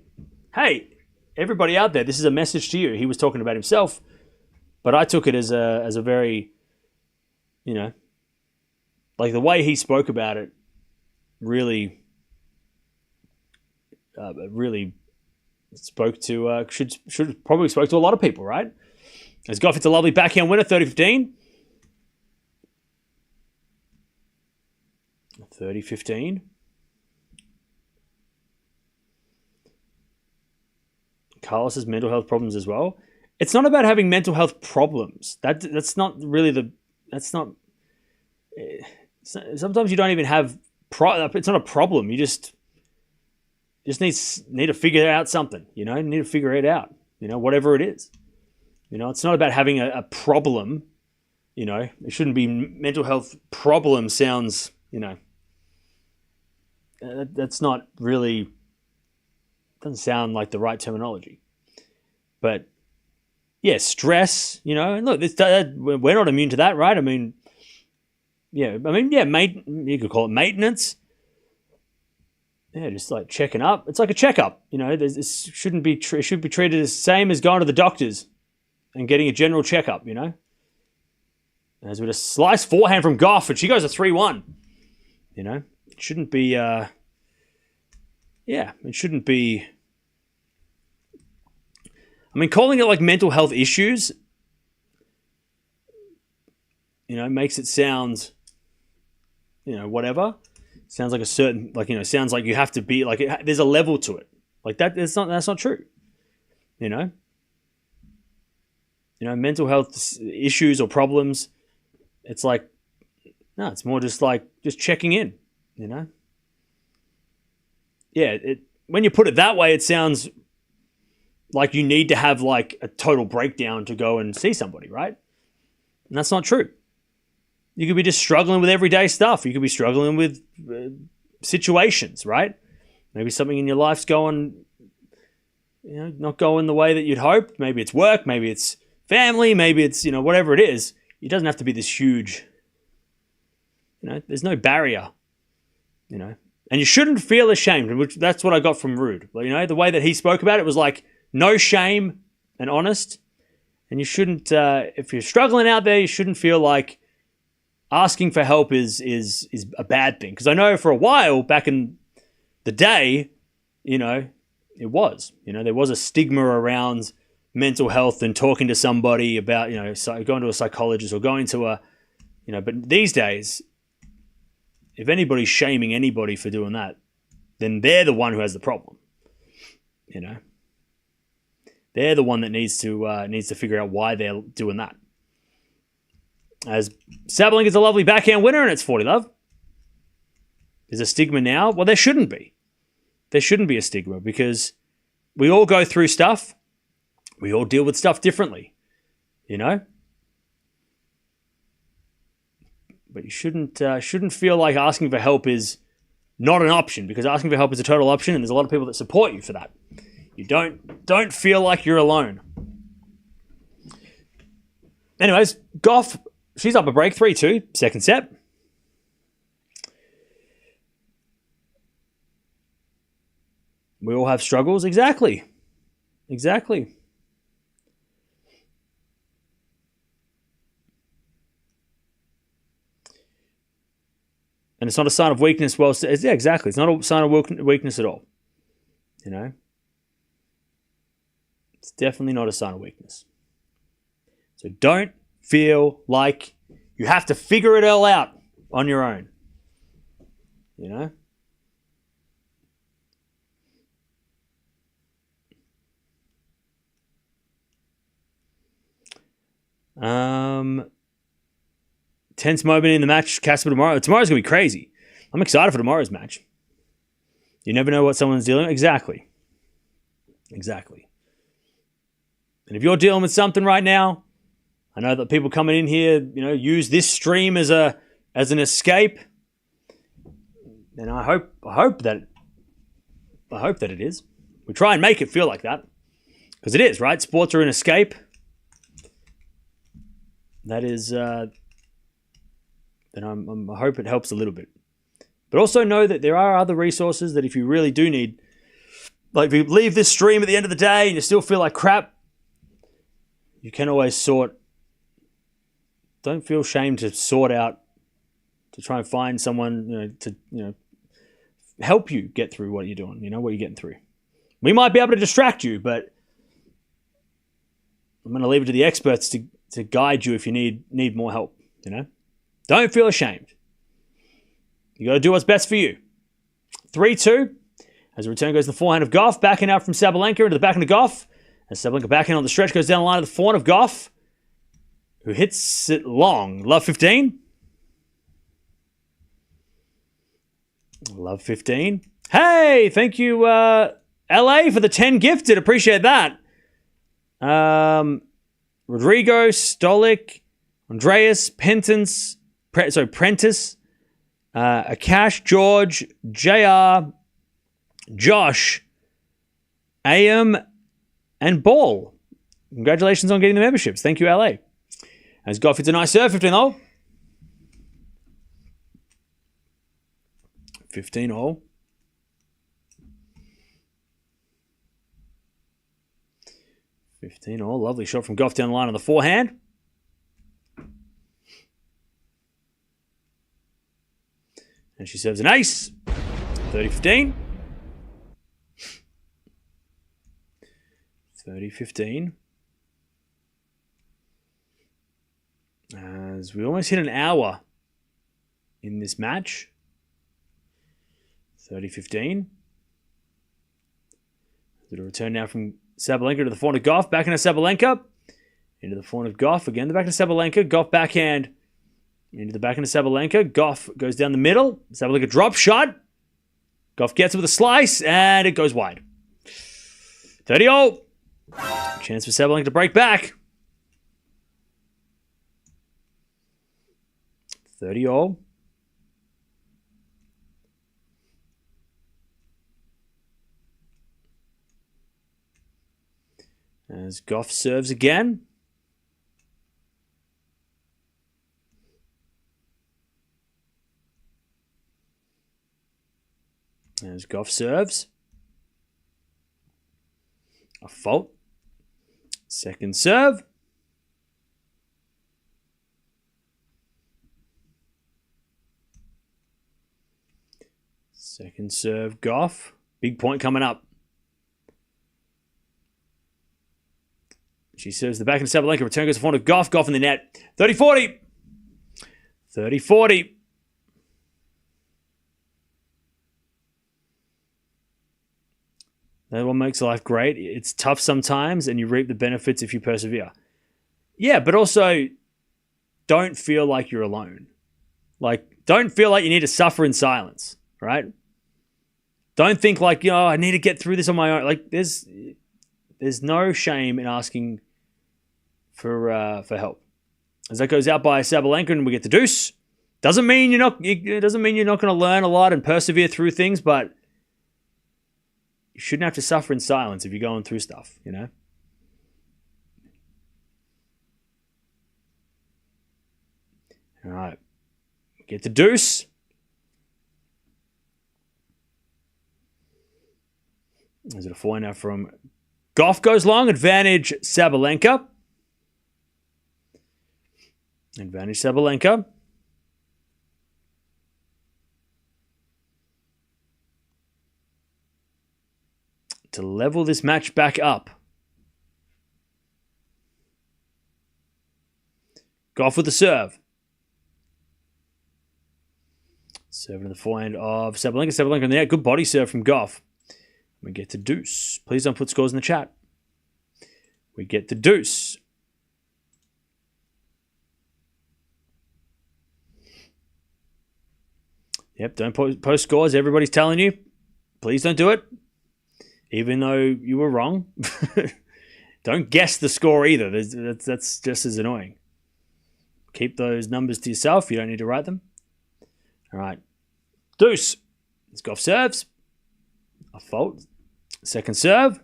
hey, everybody out there, this is a message to you. He was talking about himself. But I took it as a very, like the way he spoke about it really spoke to, should probably spoke to a lot of people, right? As Gauff hits a lovely backhand winner, 30-15. 30-15. Carlos has mental health problems as well. It's not about having mental health problems. That's not really sometimes you don't even have... it's not a problem. You just need to figure out something, You need to figure it out, whatever it is. It's not about having a problem, It shouldn't be mental health problem sounds, that's not really... doesn't sound like the right terminology. But... yeah, stress, and look, we're not immune to that, right? You could call it maintenance. Yeah, just like checking up. It's like a checkup, This shouldn't be. It should be treated the same as going to the doctors and getting a general checkup, As with a slice forehand from Gauff, and she goes to 3-1. It shouldn't be. It shouldn't be. Calling it like mental health issues, makes it sound, whatever. Sounds like a certain, sounds like you have to be, there's a level to it. Like that, that's not true. Mental health issues or problems, it's like, no, it's more just checking in, Yeah, when you put it that way, it sounds like you need to have a total breakdown to go and see somebody, right? And that's not true. You could be just struggling with everyday stuff. You could be struggling with situations, right? Maybe something in your life's going, not going the way that you'd hoped. Maybe it's work, maybe it's family, maybe it's, whatever it is. it doesn't have to be this huge, there's no barrier, and you shouldn't feel ashamed, which that's what I got from Rude. The way that he spoke about it was like no shame and honest. And you shouldn't, if you're struggling out there, you shouldn't feel like asking for help is a bad thing. Because I know for a while back in the day, it was. There was a stigma around mental health and talking to somebody about, going to a psychologist or going to but these days, if anybody's shaming anybody for doing that, then they're the one who has the problem. They're the one that needs to figure out why they're doing that. As Sabalenka's a lovely backhand winner and it's 40 love. There's a stigma now. Well, there shouldn't be. There shouldn't be a stigma because we all go through stuff. We all deal with stuff differently, But you shouldn't feel like asking for help is not an option, because asking for help is a total option, and there's a lot of people that support you for that. You don't feel like you're alone. Anyways, Gauff, she's up a break, 3-2, second set. We all have struggles. Exactly. And it's not a sign of weakness. Well, yeah, exactly. It's not a sign of weakness at all. It's definitely not a sign of weakness. So don't feel like you have to figure it all out on your own. Tense moment in the match, Casper tomorrow. Tomorrow's going to be crazy. I'm excited for tomorrow's match. You never know what someone's dealing with. Exactly. And if you're dealing with something right now, I know that people coming in here, use this stream as an escape. And I hope that it is. We try and make it feel like that. Because it is, right? Sports are an escape. That is, then I hope it helps a little bit. But also know that there are other resources that if you really do need, like if you leave this stream at the end of the day and you still feel like crap, you can always don't feel ashamed to sort out, to try and find someone, to help you get through what you're doing, what you're getting through. We might be able to distract you, but I'm going to leave it to the experts to guide you if you need more help, Don't feel ashamed. You got to do what's best for you. 3-2. As the return goes to the forehand of Gauff, backing out from Sabalenka into the backhand of Gauff. As Sabalenka backhand on the stretch goes down the line of the forehand of Gauff, who hits it long. Love 15. Love 15. Hey, thank you, LA, for the 10 gifted. Appreciate that. Rodrigo, Stolik, Andreas, Prentice, Akash, George, JR, Josh, AM, and Ball. Congratulations on getting the memberships. Thank you, LA. As Gauff hits a nice serve, 15 all. 15 all. 15 all. Lovely shot from Gauff down the line on the forehand. And she serves an ace. 30-15. 30-15. As we almost hit an hour in this match. 30-15. Did a return now from Sabalenka to the forehand of Gauff. Back into Sabalenka. Into the forehand of Gauff. Again, the back of Sabalenka. Gauff backhand. Into the backhand of Sabalenka. Gauff goes down the middle. Sabalenka drop shot. Gauff gets it with a slice. And it goes wide. 30-all. Chance for Sabalenka to break back. 30-all. As Gauff serves again. As Gauff serves. A fault. Second serve. Second serve, Gauff. Big point coming up. She serves the back of Sabalenka. Return goes to front of Gauff. Gauff in the net. 30-40. 30-40. That one makes life great. It's tough sometimes, and you reap the benefits if you persevere. Yeah, but also don't feel like you're alone. Like, don't feel like you need to suffer in silence, right? Don't think like, I need to get through this on my own. Like, there's no shame in asking for help. As that goes out by Sabalenka, and we get the deuce. Doesn't mean you're not going to learn a lot and persevere through things, but you shouldn't have to suffer in silence if you're going through stuff, All right. Get the deuce. There's a four now from Gauff goes long. Advantage Sabalenka. Advantage Sabalenka. To level this match back up. Gauff with the serve. Serving to the forehand of Sabalenka. Sabalenka in the net. Good body serve from Gauff. We get to deuce. Please don't put scores in the chat. We get to deuce. Yep, don't post scores. Everybody's telling you. Please don't do it. Even though you were wrong. Don't guess the score either. That's just as annoying. Keep those numbers to yourself. You don't need to write them. All right. Deuce. As Gauff serves. A fault. Second serve.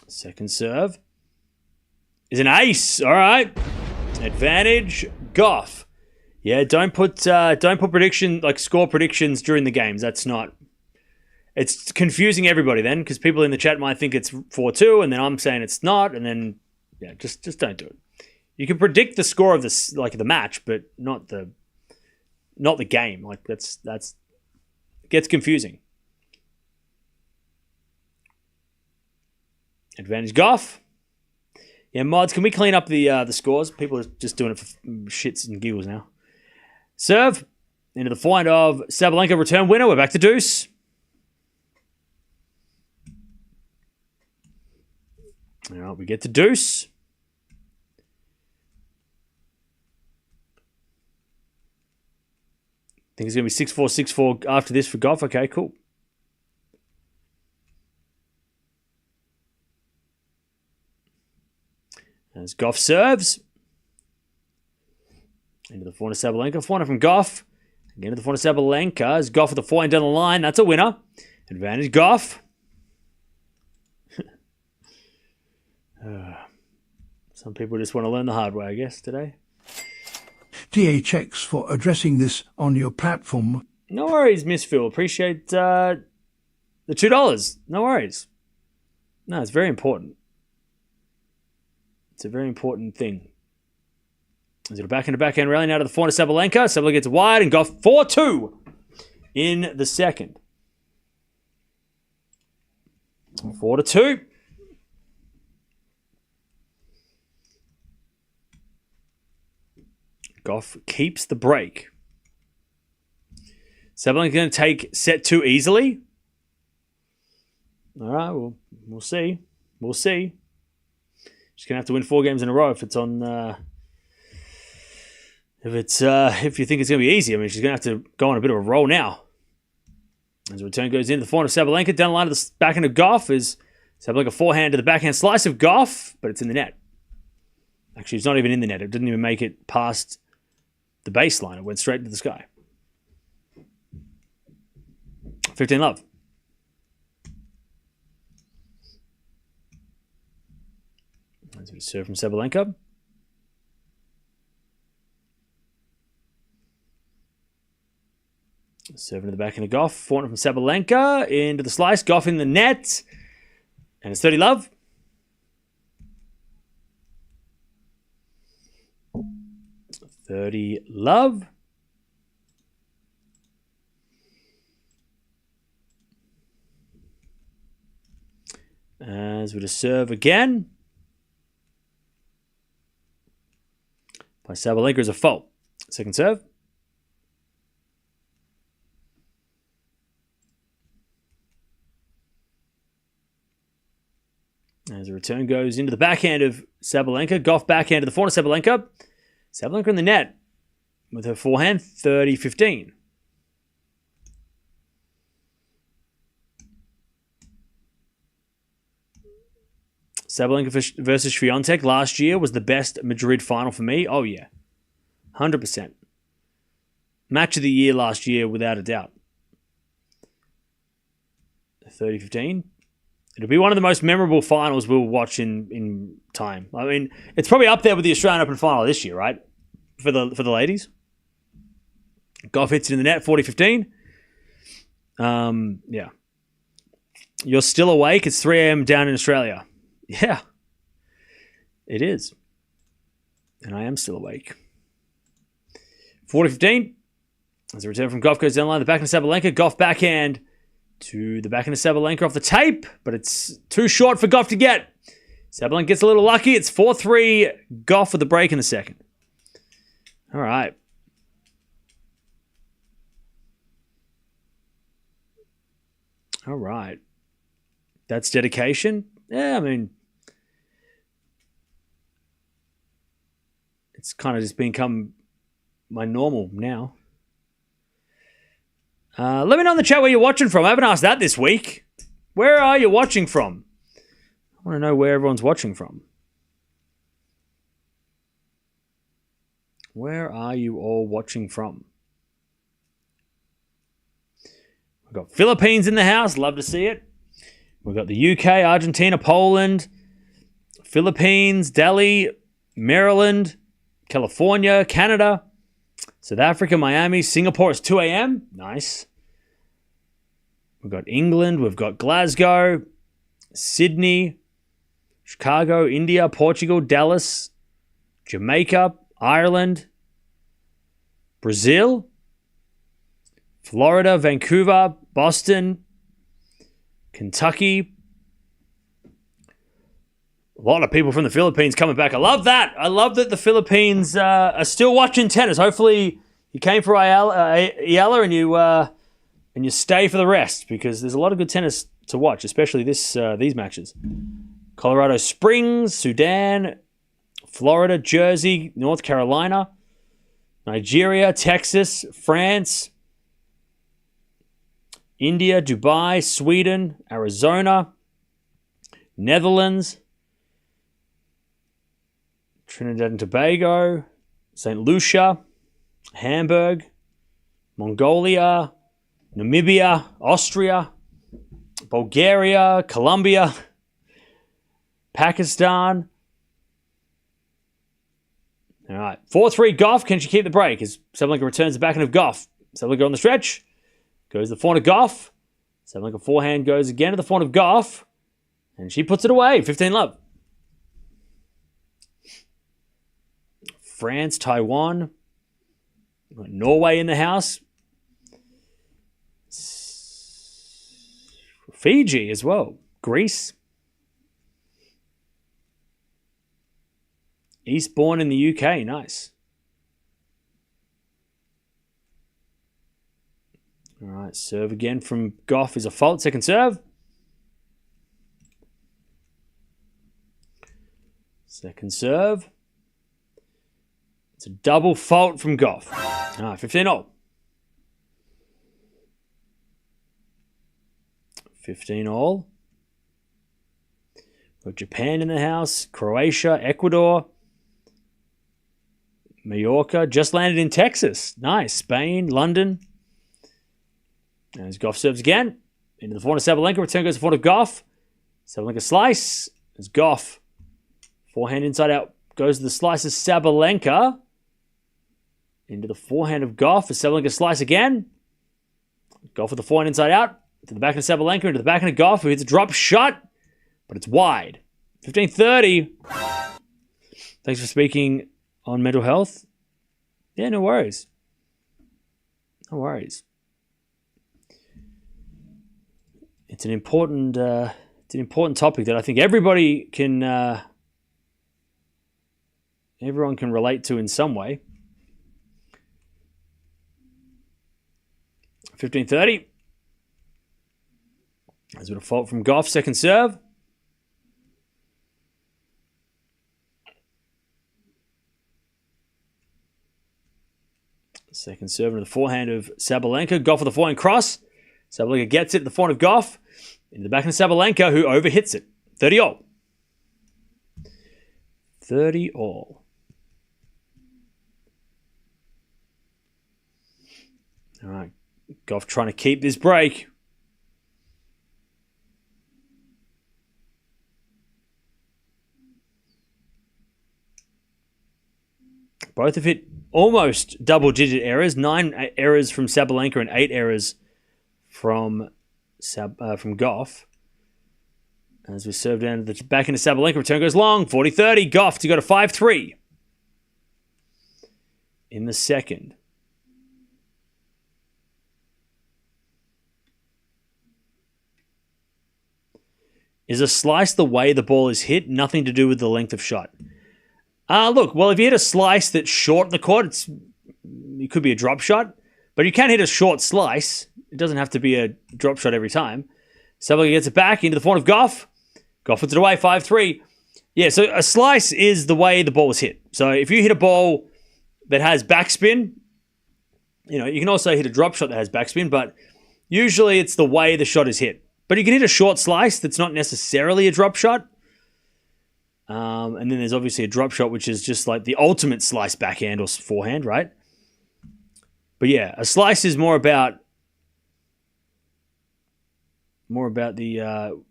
Second serve. Is an ace. All right. Advantage Gauff. Yeah, don't put score predictions during the games. That's not. It's confusing everybody then, because people in the chat might think it's 4-2, and then I'm saying it's not, and then just don't do it. You can predict the score of this, like the match, but not the game. Like that's it gets confusing. Advantage Gauff. Yeah, mods, can we clean up the scores? People are just doing it for shits and giggles now. Serve into the forehand of Sabalenka. Return winner. We're back to deuce. All right, we get to deuce. I think it's going to be 6-4, 6-4 after this for Gauff. Okay, cool. As Gauff serves. Into the forehand of Sabalenka. Forehand from Gauff. Again to the forehand of Sabalenka. As Gauff with the forehand down the line. That's a winner. Advantage Gauff. Some people just want to learn the hard way, I guess, today. THX for addressing this on your platform. No worries, Miss Phil. Appreciate the $2. No worries. No, it's very important. It's a very important thing. Is it a backhand to backhand rally now to the forehand of Sabalenka? Sabalenka gets wide and Gauff 4-2 in the second. 4-2. Gauff keeps the break. Sabalenka going to take set 2 easily. All right, we'll see. We'll see. She's going to have to win 4 games in a row if it's on. If you think it's going to be easy. I mean, she's going to have to go on a bit of a roll now. As the return goes into the forehand of Sabalenka, down the line to the backhand of Gauff is Sabalenka forehand to the backhand slice of Gauff, but it's in the net. Actually, it's not even in the net. It didn't even make it past the baseline. It went straight into the sky. 15 love. That's a serve from Sabalenka. Serving to the backhand of Gauff. Forehand from Sabalenka. Into the slice. Gauff in the net. And it's 30 love. Love. As we just serve again. By Sabalenka is a fault. Second serve. As the return goes into the backhand of Sabalenka. Gauff backhand to the forehand of Sabalenka. Sabalenka in the net with her forehand, 30-15. Sabalenka versus Swiatek last year was the best Madrid final for me. Oh, yeah. 100%. Match of the year last year, without a doubt. 30-15. It'll be one of the most memorable finals we'll watch in time. I mean, it's probably up there with the Australian Open final this year, right? For the ladies. Gauff hits it in the net, 40-15. Yeah. You're still awake. It's 3 a.m. down in Australia. Yeah. It is. And I am still awake. 40-15. As a return from Gauff goes down the line, the backhand of Sabalenka. Gauff backhand to the backhand of Sabalenka off the tape, but it's too short for Gauff to get. Sabalenka gets a little lucky. It's 4-3 Gauff with the break in the second. All right. All right. That's dedication. Yeah, I mean, it's kind of just become my normal now. Let me know in the chat where you're watching from. I haven't asked that this week. Where are you watching from? I want to know where everyone's watching from. Where are you all watching from? We've got Philippines in the house. Love to see it. We've got the UK, Argentina, Poland, Philippines, Delhi, Maryland, California, Canada, South Africa, Miami, Singapore. It's 2 a.m. Nice. We've got England. We've got Glasgow, Sydney, Chicago, India, Portugal, Dallas, Jamaica, Ireland, Brazil, Florida, Vancouver, Boston, Kentucky. A lot of people from the Philippines coming back. I love that. I love that the Philippines are still watching tennis. Hopefully you came for Eala and you stay for the rest, because there's a lot of good tennis to watch, especially these matches. Colorado Springs, Sudan, Florida, Jersey, North Carolina, Nigeria, Texas, France, India, Dubai, Sweden, Arizona, Netherlands, Trinidad and Tobago, St. Lucia, Hamburg, Mongolia, Namibia, Austria, Bulgaria, Colombia, Pakistan. All right, 4-3 Gauff. Can she keep the break? As Sabalenka returns the backhand of Gauff. Sabalenka on the stretch. Goes to the forehand of Gauff. Sabalenka forehand goes again to the forehand of Gauff. And she puts it away. 15 love. France, Taiwan. We've got Norway in the house. Fiji as well. Greece. Eastbourne in the UK. Nice. All right, serve again from Gauff is a fault. Second serve. Second serve. It's a double fault from Gauff. All right, 15-all. 15-all. We've got Japan in the house. Croatia, Ecuador. Mallorca. Just landed in Texas. Nice. Spain, London. And as Gauff serves again. Into the forehand of Sabalenka. Return goes to the forehand of Gauff. Sabalenka slice. As Gauff. Forehand inside out. Goes to the slice of Sabalenka. Into the forehand of Gauff. As Sabalenka slice again. Gauff with the forehand inside out. To the back of Sabalenka, into the back of Gauff, who hits a drop shot, but it's wide. 15-30. Thanks for speaking on mental health. Yeah, no worries. No worries. It's an important topic that I think everybody can, everyone can relate to in some way. 15-30. There's a fault from Gauff, second serve. Second serve into the forehand of Sabalenka. Gauff with the forehand cross. Sabalenka gets it, the forehand of Gauff. Into the back of Sabalenka, who overhits it. 30-all. 30-all. All right. Gauff trying to keep this break. Both have hit almost double-digit errors. 9 errors from Sabalenka and 8 errors from Gauff. As we serve down to the back into Sabalenka, return goes long. 40-30. Gauff to go to 5-3 in the second. Is a slice the way the ball is hit? Nothing to do with the length of shot. Look, well, if you hit a slice that's short in the court, it could be a drop shot, but you can hit a short slice. It doesn't have to be a drop shot every time. Sabalenka gets it back into the forehand of Gauff. Gauff puts it away, 5-3. Yeah, so a slice is the way the ball is hit. So if you hit a ball that has backspin, you can also hit a drop shot that has backspin, but usually it's the way the shot is hit. But you can hit a short slice that's not necessarily a drop shot. And then there's obviously a drop shot, which is just like the ultimate slice backhand or forehand, right? But yeah, a slice is more about the,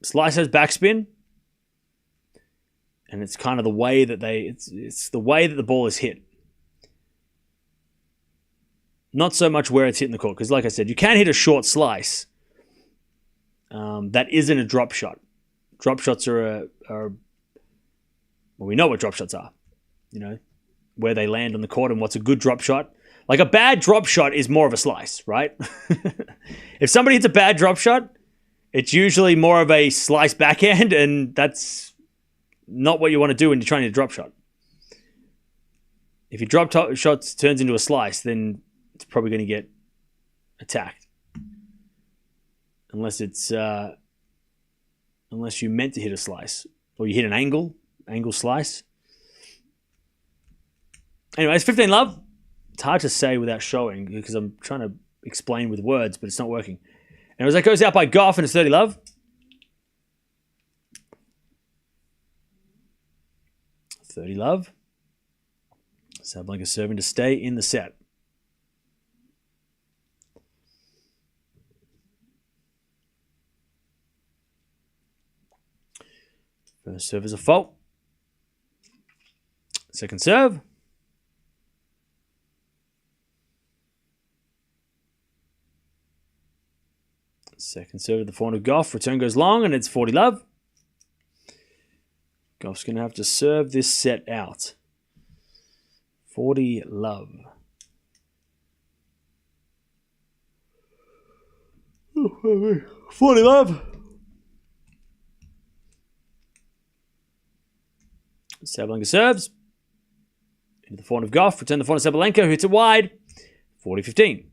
slice has backspin. And it's kind of the way that it's the way that the ball is hit. Not so much where it's hit in the court. Because like I said, you can hit a short slice that isn't a drop shot. Drop shots are well, we know what drop shots are. Where they land on the court and what's a good drop shot. Like a bad drop shot is more of a slice, right? If somebody hits a bad drop shot, it's usually more of a slice backhand, and that's not what you want to do when you're trying to drop shot. If your drop shot turns into a slice, then it's probably going to get attacked. Unless you meant to hit a slice. Or you hit an angle slice. Anyway, it's 15 love. It's hard to say without showing because I'm trying to explain with words, but it's not working. And as that goes out by Gauff and it's 30 love. 30 love. Sabalenka serving to stay in the set. First serve is a fault. Second serve. Second serve at the forehand of Gauff. Return goes long and it's 40 love. Gauff's going to have to serve this set out. 40 love. 40 love. Sabalenka serves. Into the forehand of Gauff. Return the forehand of Sabalenka, who hits it wide. 40-15.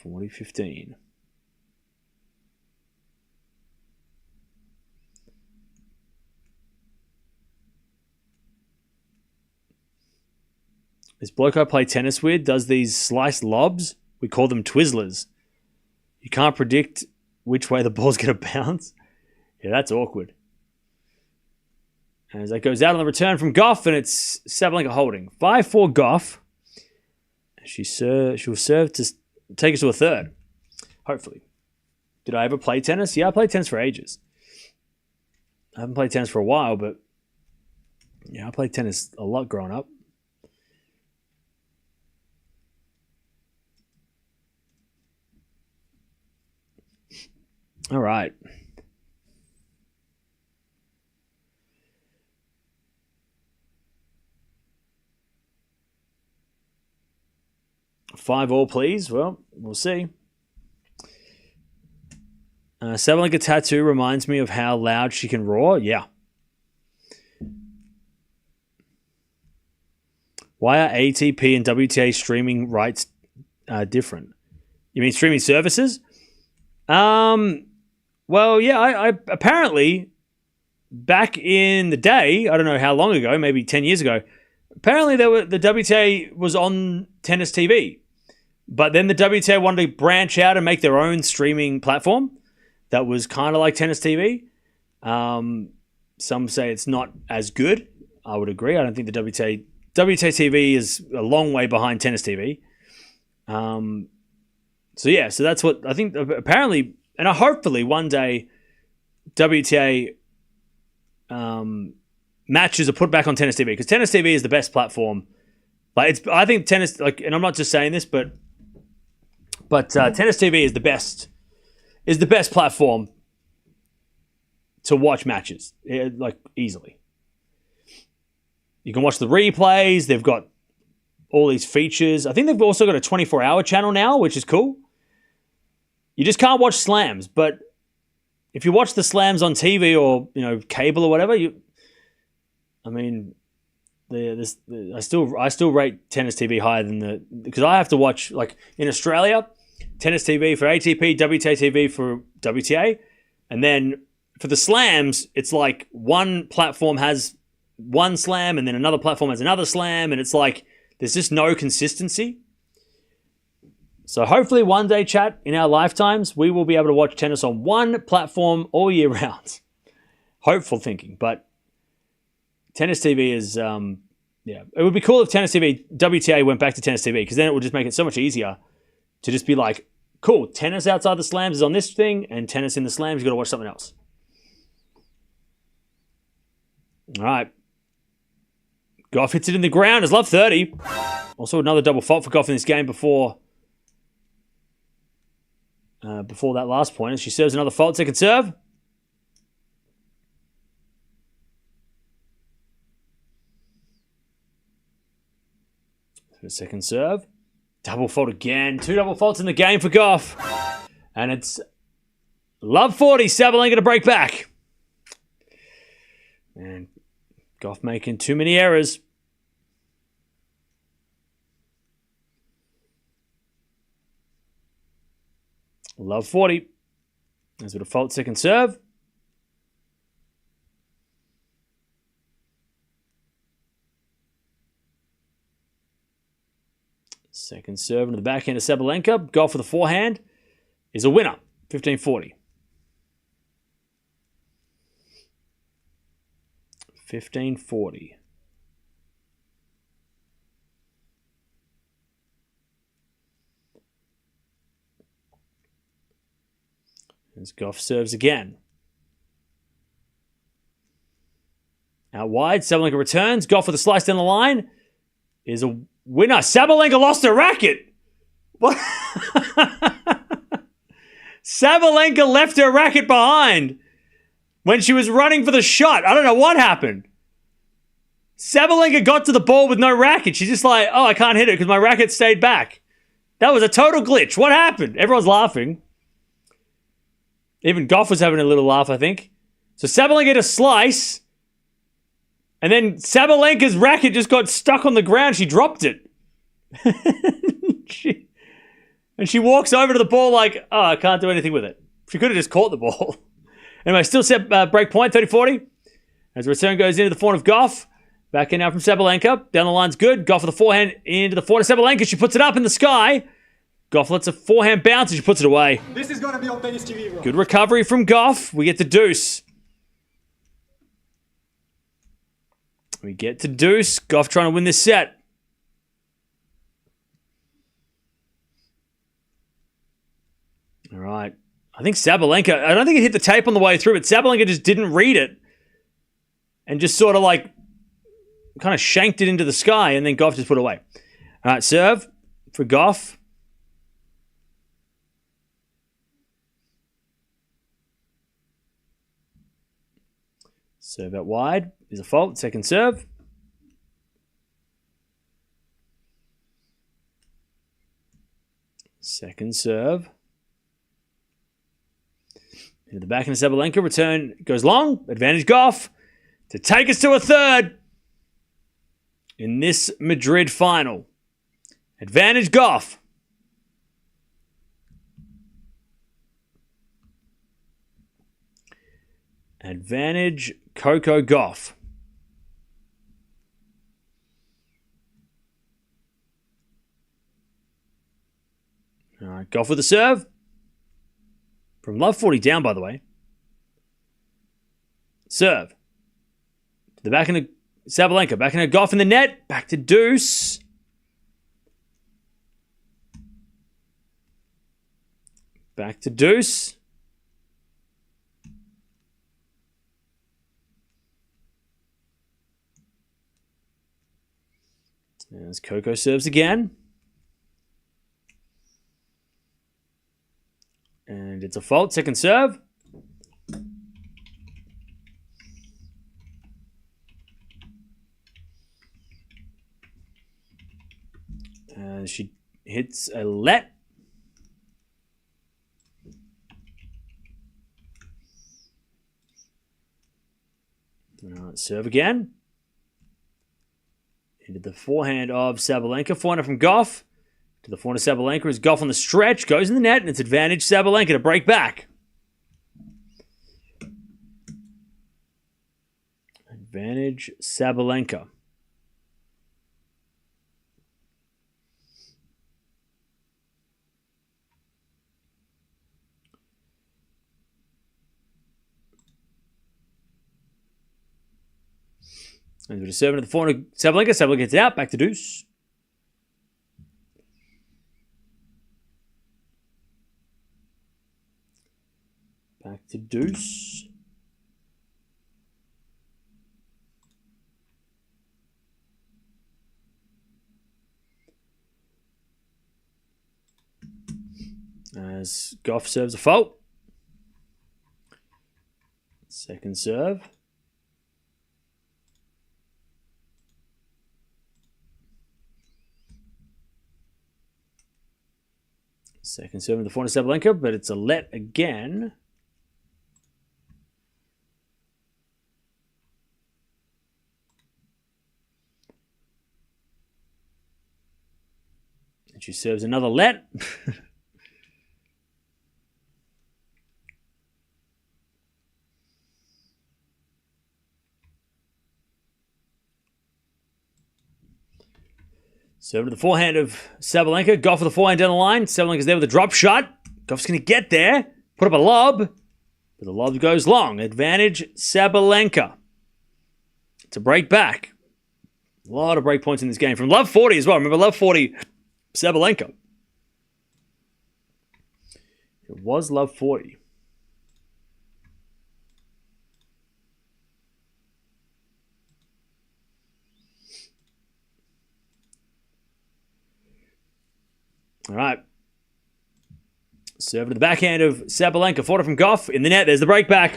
40-15. This bloke I play tennis with does these slice lobs. We call them Twizzlers. You can't predict which way the ball's going to bounce. Yeah, that's awkward. As that goes out on the return from Gauff, and it's Sabalenka holding. 5-4 Gauff. She'll serve to take us to a third. Hopefully. Did I ever play tennis? Yeah, I played tennis for ages. I haven't played tennis for a while, but yeah, I played tennis a lot growing up. All right. Five all, please. Well, we'll see. Sabalenka tattoo reminds me of how loud she can roar. Yeah. Why are ATP and WTA streaming rights different? You mean streaming services? Well, yeah, I apparently back in the day, I don't know how long ago, maybe 10 years ago, apparently the WTA was on Tennis TV. But then the WTA wanted to branch out and make their own streaming platform that was kind of like Tennis TV. Some say it's not as good. I would agree. I don't think the WTA TV is a long way behind Tennis TV. So that's what I think. Apparently, and hopefully one day, WTA matches are put back on Tennis TV because Tennis TV is the best platform. I think tennis, and I'm not just saying this, but Tennis TV is the best platform to watch matches, easily. You can watch the replays. They've got all these features. I think they've also got a 24-hour channel now, which is cool. You just can't watch slams, but if you watch the slams on TV or cable or whatever, I still rate Tennis TV higher than because I have to watch in Australia, Tennis TV for ATP, WTA TV for WTA, and then for the slams, it's like one platform has one slam and then another platform has another slam, and it's like there's just no consistency. So hopefully one day, chat, in our lifetimes, we will be able to watch tennis on one platform all year round. Hopeful thinking, but Tennis TV is, it would be cool if Tennis TV, WTA went back to Tennis TV, because then it would just make it so much easier to just be like, cool, tennis outside the slams is on this thing, and tennis in the slams, you've got to watch something else. All right. Gauff hits it in the ground. It's love 30. Also another double fault for Gauff in this game before that last point. As she serves another fault, second serve. Second serve. Double fault again. Two double faults in the game for Gauff. And it's love 40. Sabalenka to break back. And Gauff making too many errors. Love 40. There's a default second serve. Second serve into the backhand of Sabalenka. Gauff with a forehand is a winner. 15-40. 15-40. As Gauff serves again. Out wide, Sabalenka returns. Gauff with a slice down the line is a winner. Sabalenka lost her racket. What? Sabalenka left her racket behind when she was running for the shot. I don't know what happened. Sabalenka got to the ball with no racket. She's just like, oh, I can't hit it because my racket stayed back. That was a total glitch. What happened? Everyone's laughing. Even Gauff was having a little laugh, I think. So Sabalenka hit a slice, and then Sabalenka's racket just got stuck on the ground. She dropped it. she walks over to the ball like, oh, I can't do anything with it. She could have just caught the ball. Anyway, still set break point, 30-40. As the return goes into the forehand of Gauff. Back in now from Sabalenka. Down the line's good. Gauff with the forehand into the forehand of Sabalenka. She puts it up in the sky. Gauff lets a forehand bounce and she puts it away. This is going to be on Tennis TV, bro. Good recovery from Gauff. We get to deuce. Gauff trying to win this set. All right. I think Sabalenka, I don't think it hit the tape on the way through, but Sabalenka just didn't read it and just sort of kind of shanked it into the sky, and then Gauff just put it away. All right, serve for Gauff. Serve out wide is a fault. Second serve. Second serve. Into the back of Sabalenka. Return goes long. Advantage Gauff to take us to a third in this Madrid final. Advantage Gauff. Advantage Coco Gauff. All right, Gauff with the serve. From love 40 down, by the way. Serve. To the back of Sabalenka. Back in Gauff in the net. Back to deuce. Back to deuce. As Coco serves again. And it's a fault. Second serve. And she hits a let. Serve again. Into the forehand of Sabalenka. Forehand from Gauff. To the forehand of Sabalenka is Gauff on the stretch. Goes in the net, and it's advantage Sabalenka to break back. Advantage Sabalenka. And with a serve into the forehand of Sabalenka. Sabalenka gets it out. Back to deuce. Back to deuce. As Gauff serves a fault. Second serve. Second serve in the forehand of Sabalenka, but it's a let again. And she serves another let. Serve to the forehand of Sabalenka. Gauff with the forehand down the line. Sabalenka's there with a drop shot. Gauff's going to get there. Put up a lob. But the lob goes long. Advantage Sabalenka. To break back. A lot of break points in this game. From love 40 as well. Remember, love 40, Sabalenka. It was love 40. All right. Serve to the backhand of Sabalenka. Forward from Gauff. In the net, there's the break back.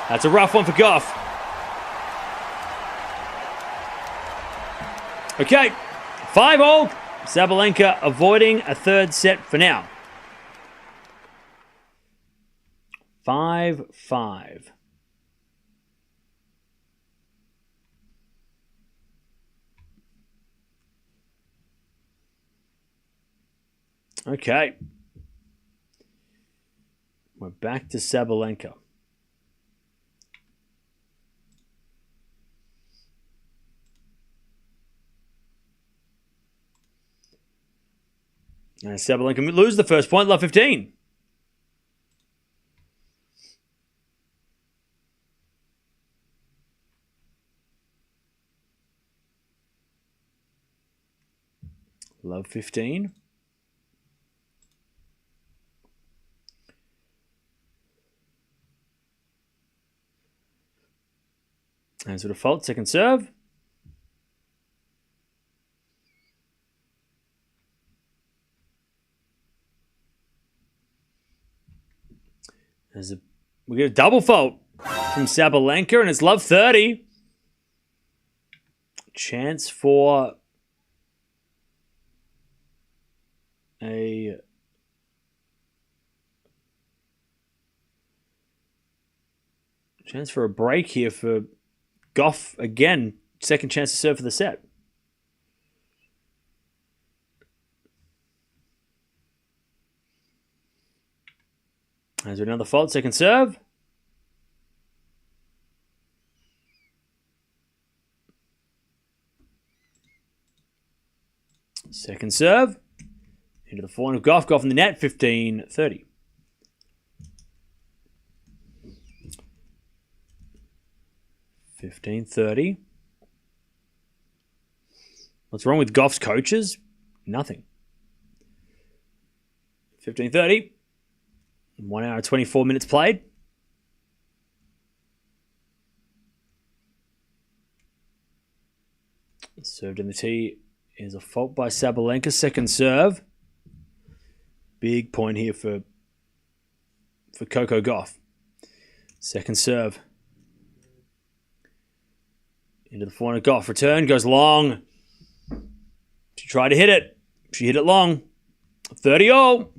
That's a rough one for Gauff. Okay. 5-all. Sabalenka avoiding a third set for now. 5-5. Okay. We're back to Sabalenka. And Sabalenka lose the first point, love 15. Love 15. And so default, second serve. We get a double fault. from Sabalenka, and it's love 30. Chance for a break here for Gauff again. Second chance to serve for the set. There's another fault. Second serve. Second serve. Into the forehand of Gauff. Gauff in the net. 15-30. What's wrong with Gauff's coaches? Nothing. 15-30. 1 hour and 24 minutes played. Served in the tee is a fault by Sabalenka. Second serve. Big point here for Coco Gauff. Second serve. Into the forehand of Gauff. Return goes long. She tried to hit it. She hit it long. 30-all.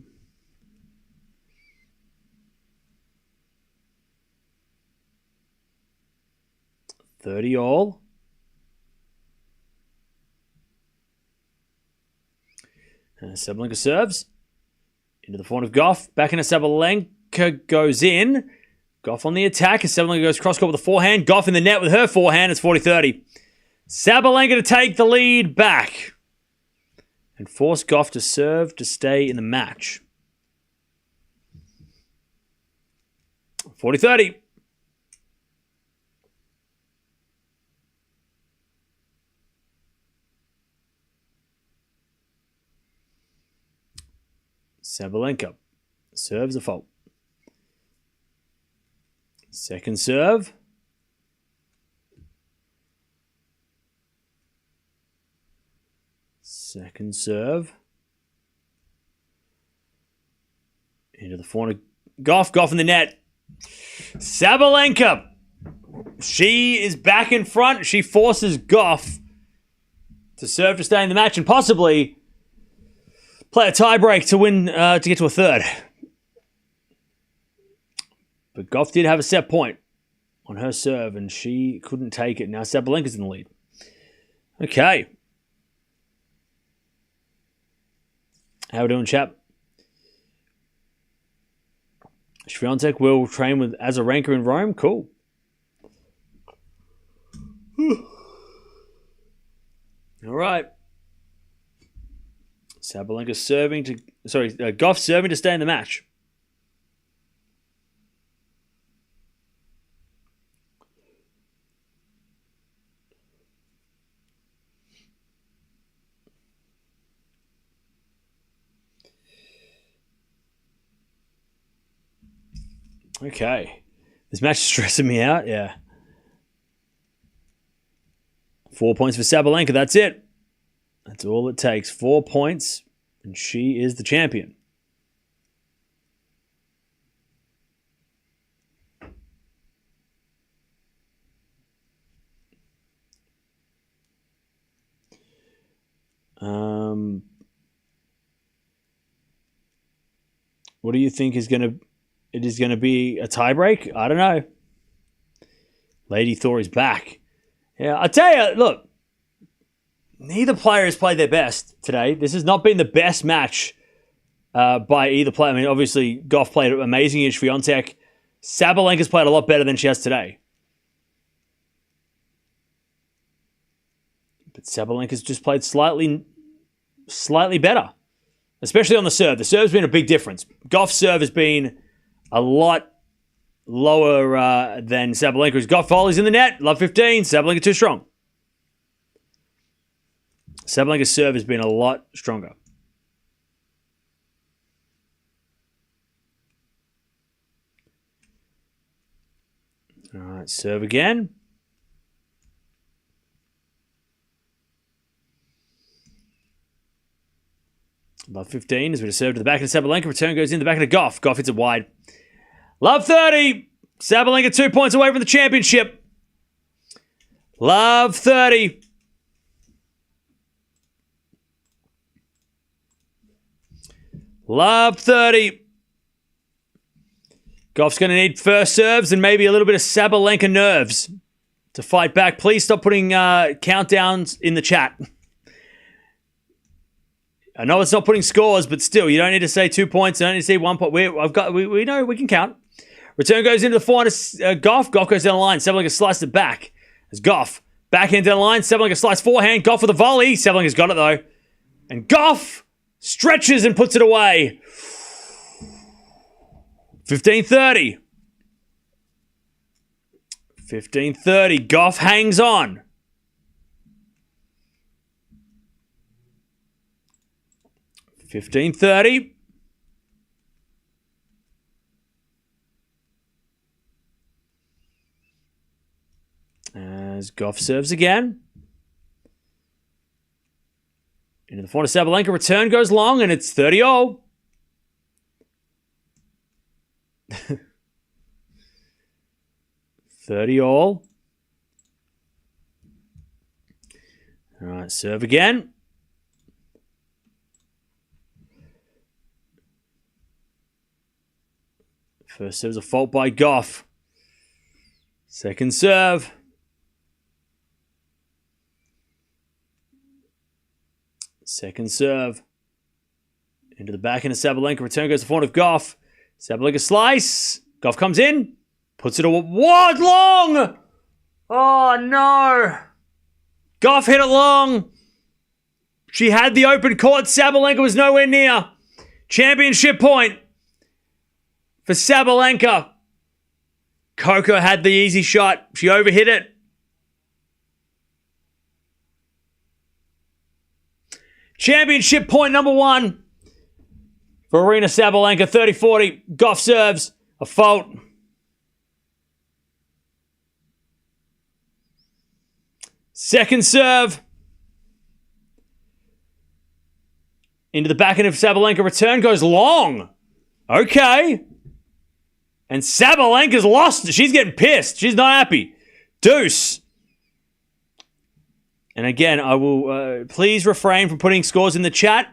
Sabalenka serves. Into the forehand of Gauff. Back into Sabalenka goes in. Gauff on the attack as Sabalenka goes cross-court with the forehand. Gauff in the net with her forehand. It's 40-30. Sabalenka to take the lead back and force Gauff to serve to stay in the match. 40-30. Sabalenka serves a fault. Second serve. Second serve. Into the forehand of Gauff. Gauff in the net. Sabalenka. She is back in front. She forces Gauff to serve to stay in the match and possibly play a tie-break to win, to get to a third. But Gauff did have a set point on her serve, and she couldn't take it. Now Sabalenka's in the lead. Okay. How we doing, chap? Swiatek will train with Azarenka in Rome. Cool. All right. Sabalenka serving to... Gauff serving to stay in the match. Okay. This match is stressing me out. Yeah. 4 points for Sabalenka. That's it. That's all it takes. 4 points, and she is the champion. What do you think is going to be a tiebreak? I don't know. Lady Thor is back. Yeah, I tell you, look, neither player has played their best today. This has not been the best match by either player. I mean, obviously, Gauff played amazing against Swiatek. Sabalenka's played a lot better than she has today. But Sabalenka's just played slightly better, especially on the serve. The serve's been a big difference. Gauff's serve has been a lot lower than Sabalenka's. Gauff volleys in the net. Love 15. Sabalenka too strong. Sabalenka's serve has been a lot stronger. All right, serve again. Love 15 is going to serve to the back of Sabalenka. Return goes in the back of Gauff. Gauff hits it wide. Love 30. Sabalenka 2 points away from the championship. Love 30. Love 30. Gauff's going to need first serves and maybe a little bit of Sabalenka nerves to fight back. Please stop putting countdowns in the chat. I know it's not putting scores, but still, you don't need to say 2 points. You don't need to say 1 point. We know we can count. Return goes into the forehand. Gauff. Gauff goes down the line. Sabalenka sliced it back. As Gauff. Backhand down the line. Sabalenka sliced forehand. Gauff with a volley. Sabalenka's got it though. And Gauff stretches and puts it away. 15-30. 15-30. Gauff hangs on. 15-30. As Gauff serves again. Into the forehand of Sabalenka. Return goes long, and it's 30-all. 30-all. All right, serve again. First serve's a fault by Gauff. Second serve. Second serve. Into the backhand of Sabalenka. Return goes to the forehand of Gauff. Sabalenka slice. Gauff comes in. Puts it a wide long. Oh, no. Gauff hit it long. She had the open court. Sabalenka was nowhere near. Championship point for Sabalenka. Coco had the easy shot. She overhit it. Championship point number 1 for Aryna Sabalenka. 30-40. Gauff serves. A fault. Second serve. Into the backhand of Sabalenka. Return goes long. Okay. And Sabalenka's lost. She's getting pissed. She's not happy. Deuce. And again, I will please refrain from putting scores in the chat.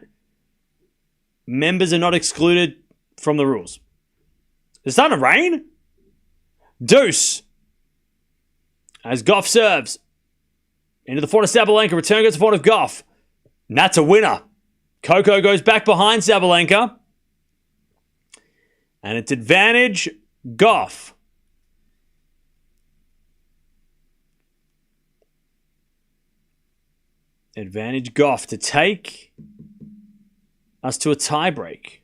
Members are not excluded from the rules. It's starting to rain. Deuce. As Gauff serves. Into the forehand of Sabalenka. Return goes to the forehand of Gauff. And that's a winner. Coco goes back behind Sabalenka. And it's advantage Gauff. Advantage Gauff to take us to a tiebreak.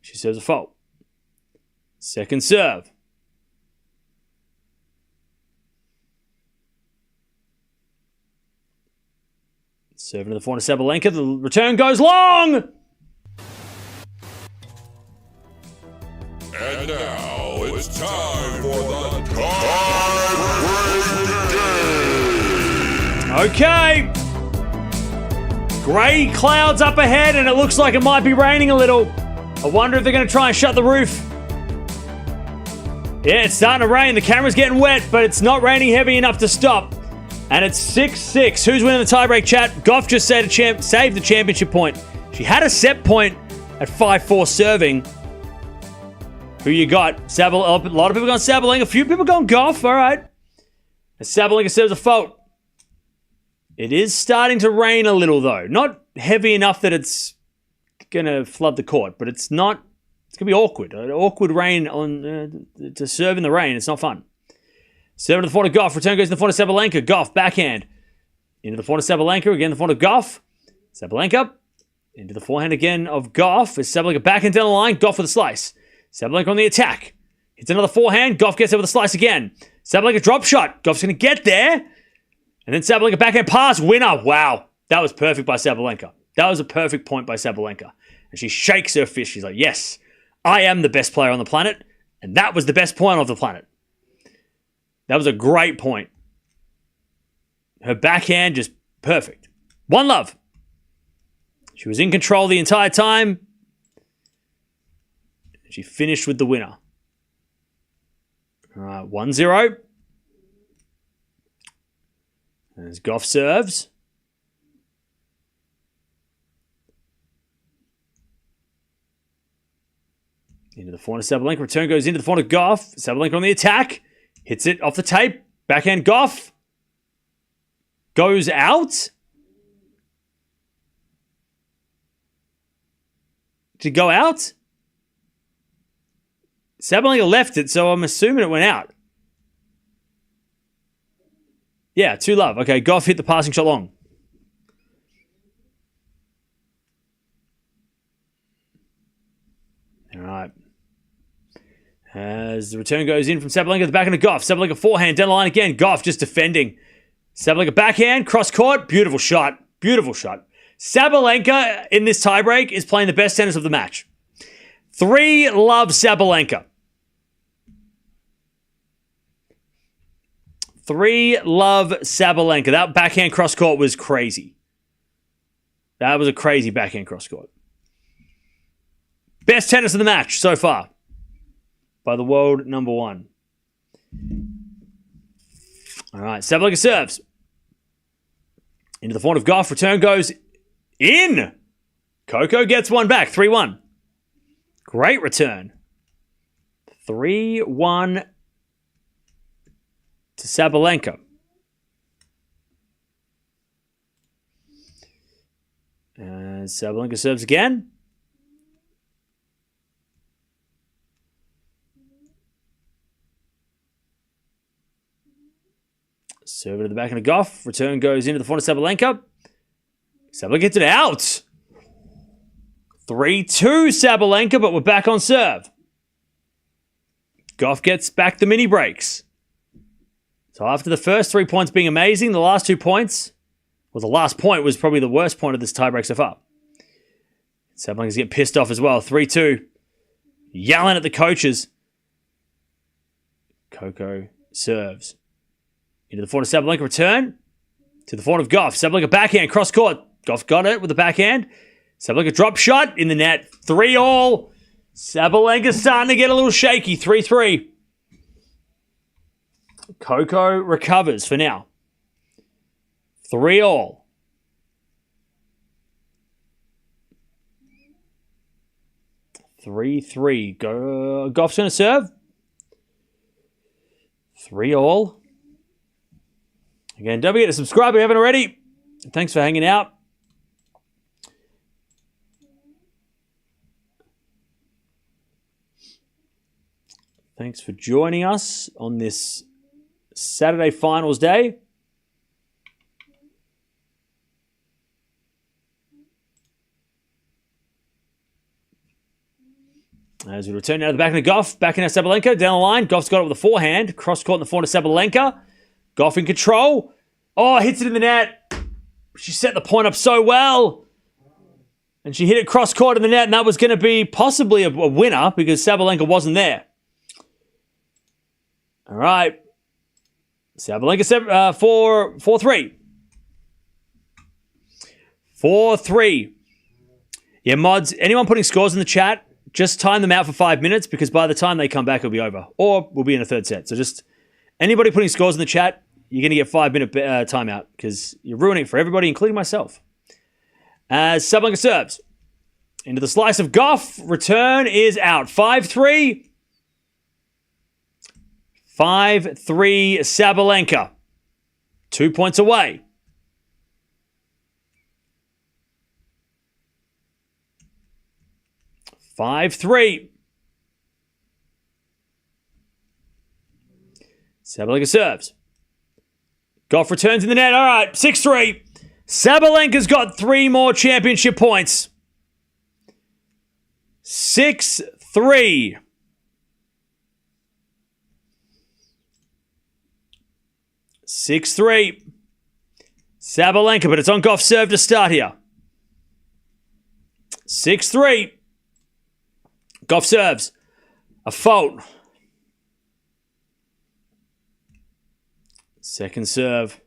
She serves a fault. Second serve. Serving to the forehand of Sabalenka. The return goes long. And now it's time for the tiebreak game. Okay. Grey clouds up ahead, and it looks like it might be raining a little. I wonder if they're going to try and shut the roof. Yeah, it's starting to rain. The camera's getting wet, but it's not raining heavy enough to stop. And it's 6-6. Who's winning the tiebreak, chat? Gauff just saved the championship point. She had a set point at 5-4 serving. Who you got? A lot of people going Sabalenka. A few people going Gauff. All right. And Sabalenka serves a fault. It is starting to rain a little, though. Not heavy enough that it's going to flood the court, but it's not. It's going to be awkward. Awkward rain to serve in the rain. It's not fun. Serving to the forehand of Gauff. Return goes to the forehand of Sabalenka. Gauff, backhand. Into the forehand of Sabalenka. Again, the forehand of Gauff. Sabalenka. Into the forehand again of Gauff. As Sabalenka backhand down the line. Gauff with a slice. Sabalenka on the attack. Hits another forehand. Gauff gets it with a slice again. Sabalenka drop shot. Gauff's going to get there. And then Sabalenka backhand pass. Winner. Wow. That was perfect by Sabalenka. That was a perfect point by Sabalenka. And she shakes her fist. She's like, yes, I am the best player on the planet. And that was the best point of the planet. That was a great point. Her backhand just perfect. 1-love. She was in control the entire time. She finished with the winner. All right, 1-0. As Gauff serves. Into the forehand of Sabalenka. Return goes into the forehand of Gauff. Sabalenka on the attack. Hits it off the tape. Backhand Gauff. Goes out. Did it go out? Sabalenka left it, so I'm assuming it went out. Yeah, 2-love. Okay, Gauff hit the passing shot long. All right. As the return goes in from Sabalenka to the backhand of Gauff. Sabalenka forehand, down the line again. Gauff just defending. Sabalenka backhand, cross court. Beautiful shot. Beautiful shot. Sabalenka in this tiebreak is playing the best tennis of the match. 3-love Sabalenka. 3-love Sabalenka. That backhand cross court was crazy. That was a crazy backhand cross court. Best tennis of the match so far by the world number one. All right, Sabalenka serves. Into the forehand of Gauff. Return goes in. Coco gets one back. 3-1. Great return. 3-1 to Sabalenka. And Sabalenka serves again. Serve it to the backhand of Gauff. Return goes into the forehand of Sabalenka. Sabalenka gets it out. 3-2 Sabalenka, but we're back on serve. Gauff gets back the mini breaks. So after the first 3 points being amazing, the last 2 points, well, the last point was probably the worst point of this tiebreak so far. Sabalenka's getting pissed off as well. 3-2. Yelling at the coaches. Coco serves. Into the forehand of Sabalenka, return. To the forehand of Gauff. Sabalenka backhand, cross court. Gauff got it with the backhand. Sabalenka drop shot in the net. 3-all. Sabalenka's starting to get a little shaky. 3-3. Coco recovers for now. 3-all. Gauff's going to serve. 3-all. Again, don't forget to subscribe if you haven't already. Thanks for hanging out. Thanks for joining us on this Saturday finals day. As we return now to the back of the Gauff, back in our Sabalenka, down the line. Gauff's got it with a forehand. Cross court in the forehand of Sabalenka. Gauff in control. Oh, hits it in the net. She set the point up so well. And she hit it cross court in the net, and that was going to be possibly a winner because Sabalenka wasn't there. All right. Sabalenka 4-3. 4-3. Yeah, mods, anyone putting scores in the chat, just time them out for 5 minutes because by the time they come back, it'll be over. Or we'll be in a third set. So just anybody putting scores in the chat, you're going to get 5 minute timeout because you're ruining it for everybody, including myself. As Sabalenka serves. Into the slice of Gauff. Return is out. 5-3. 5-3 Sabalenka. 2 points away. Sabalenka serves. Gauff returns in the net. All right, 6-3. Sabalenka's got 3 more championship points. 6-3. 6-3. Sabalenka, but it's on Gauff's serve to start here. 6-3. Gauff serves. A fault. Second serve.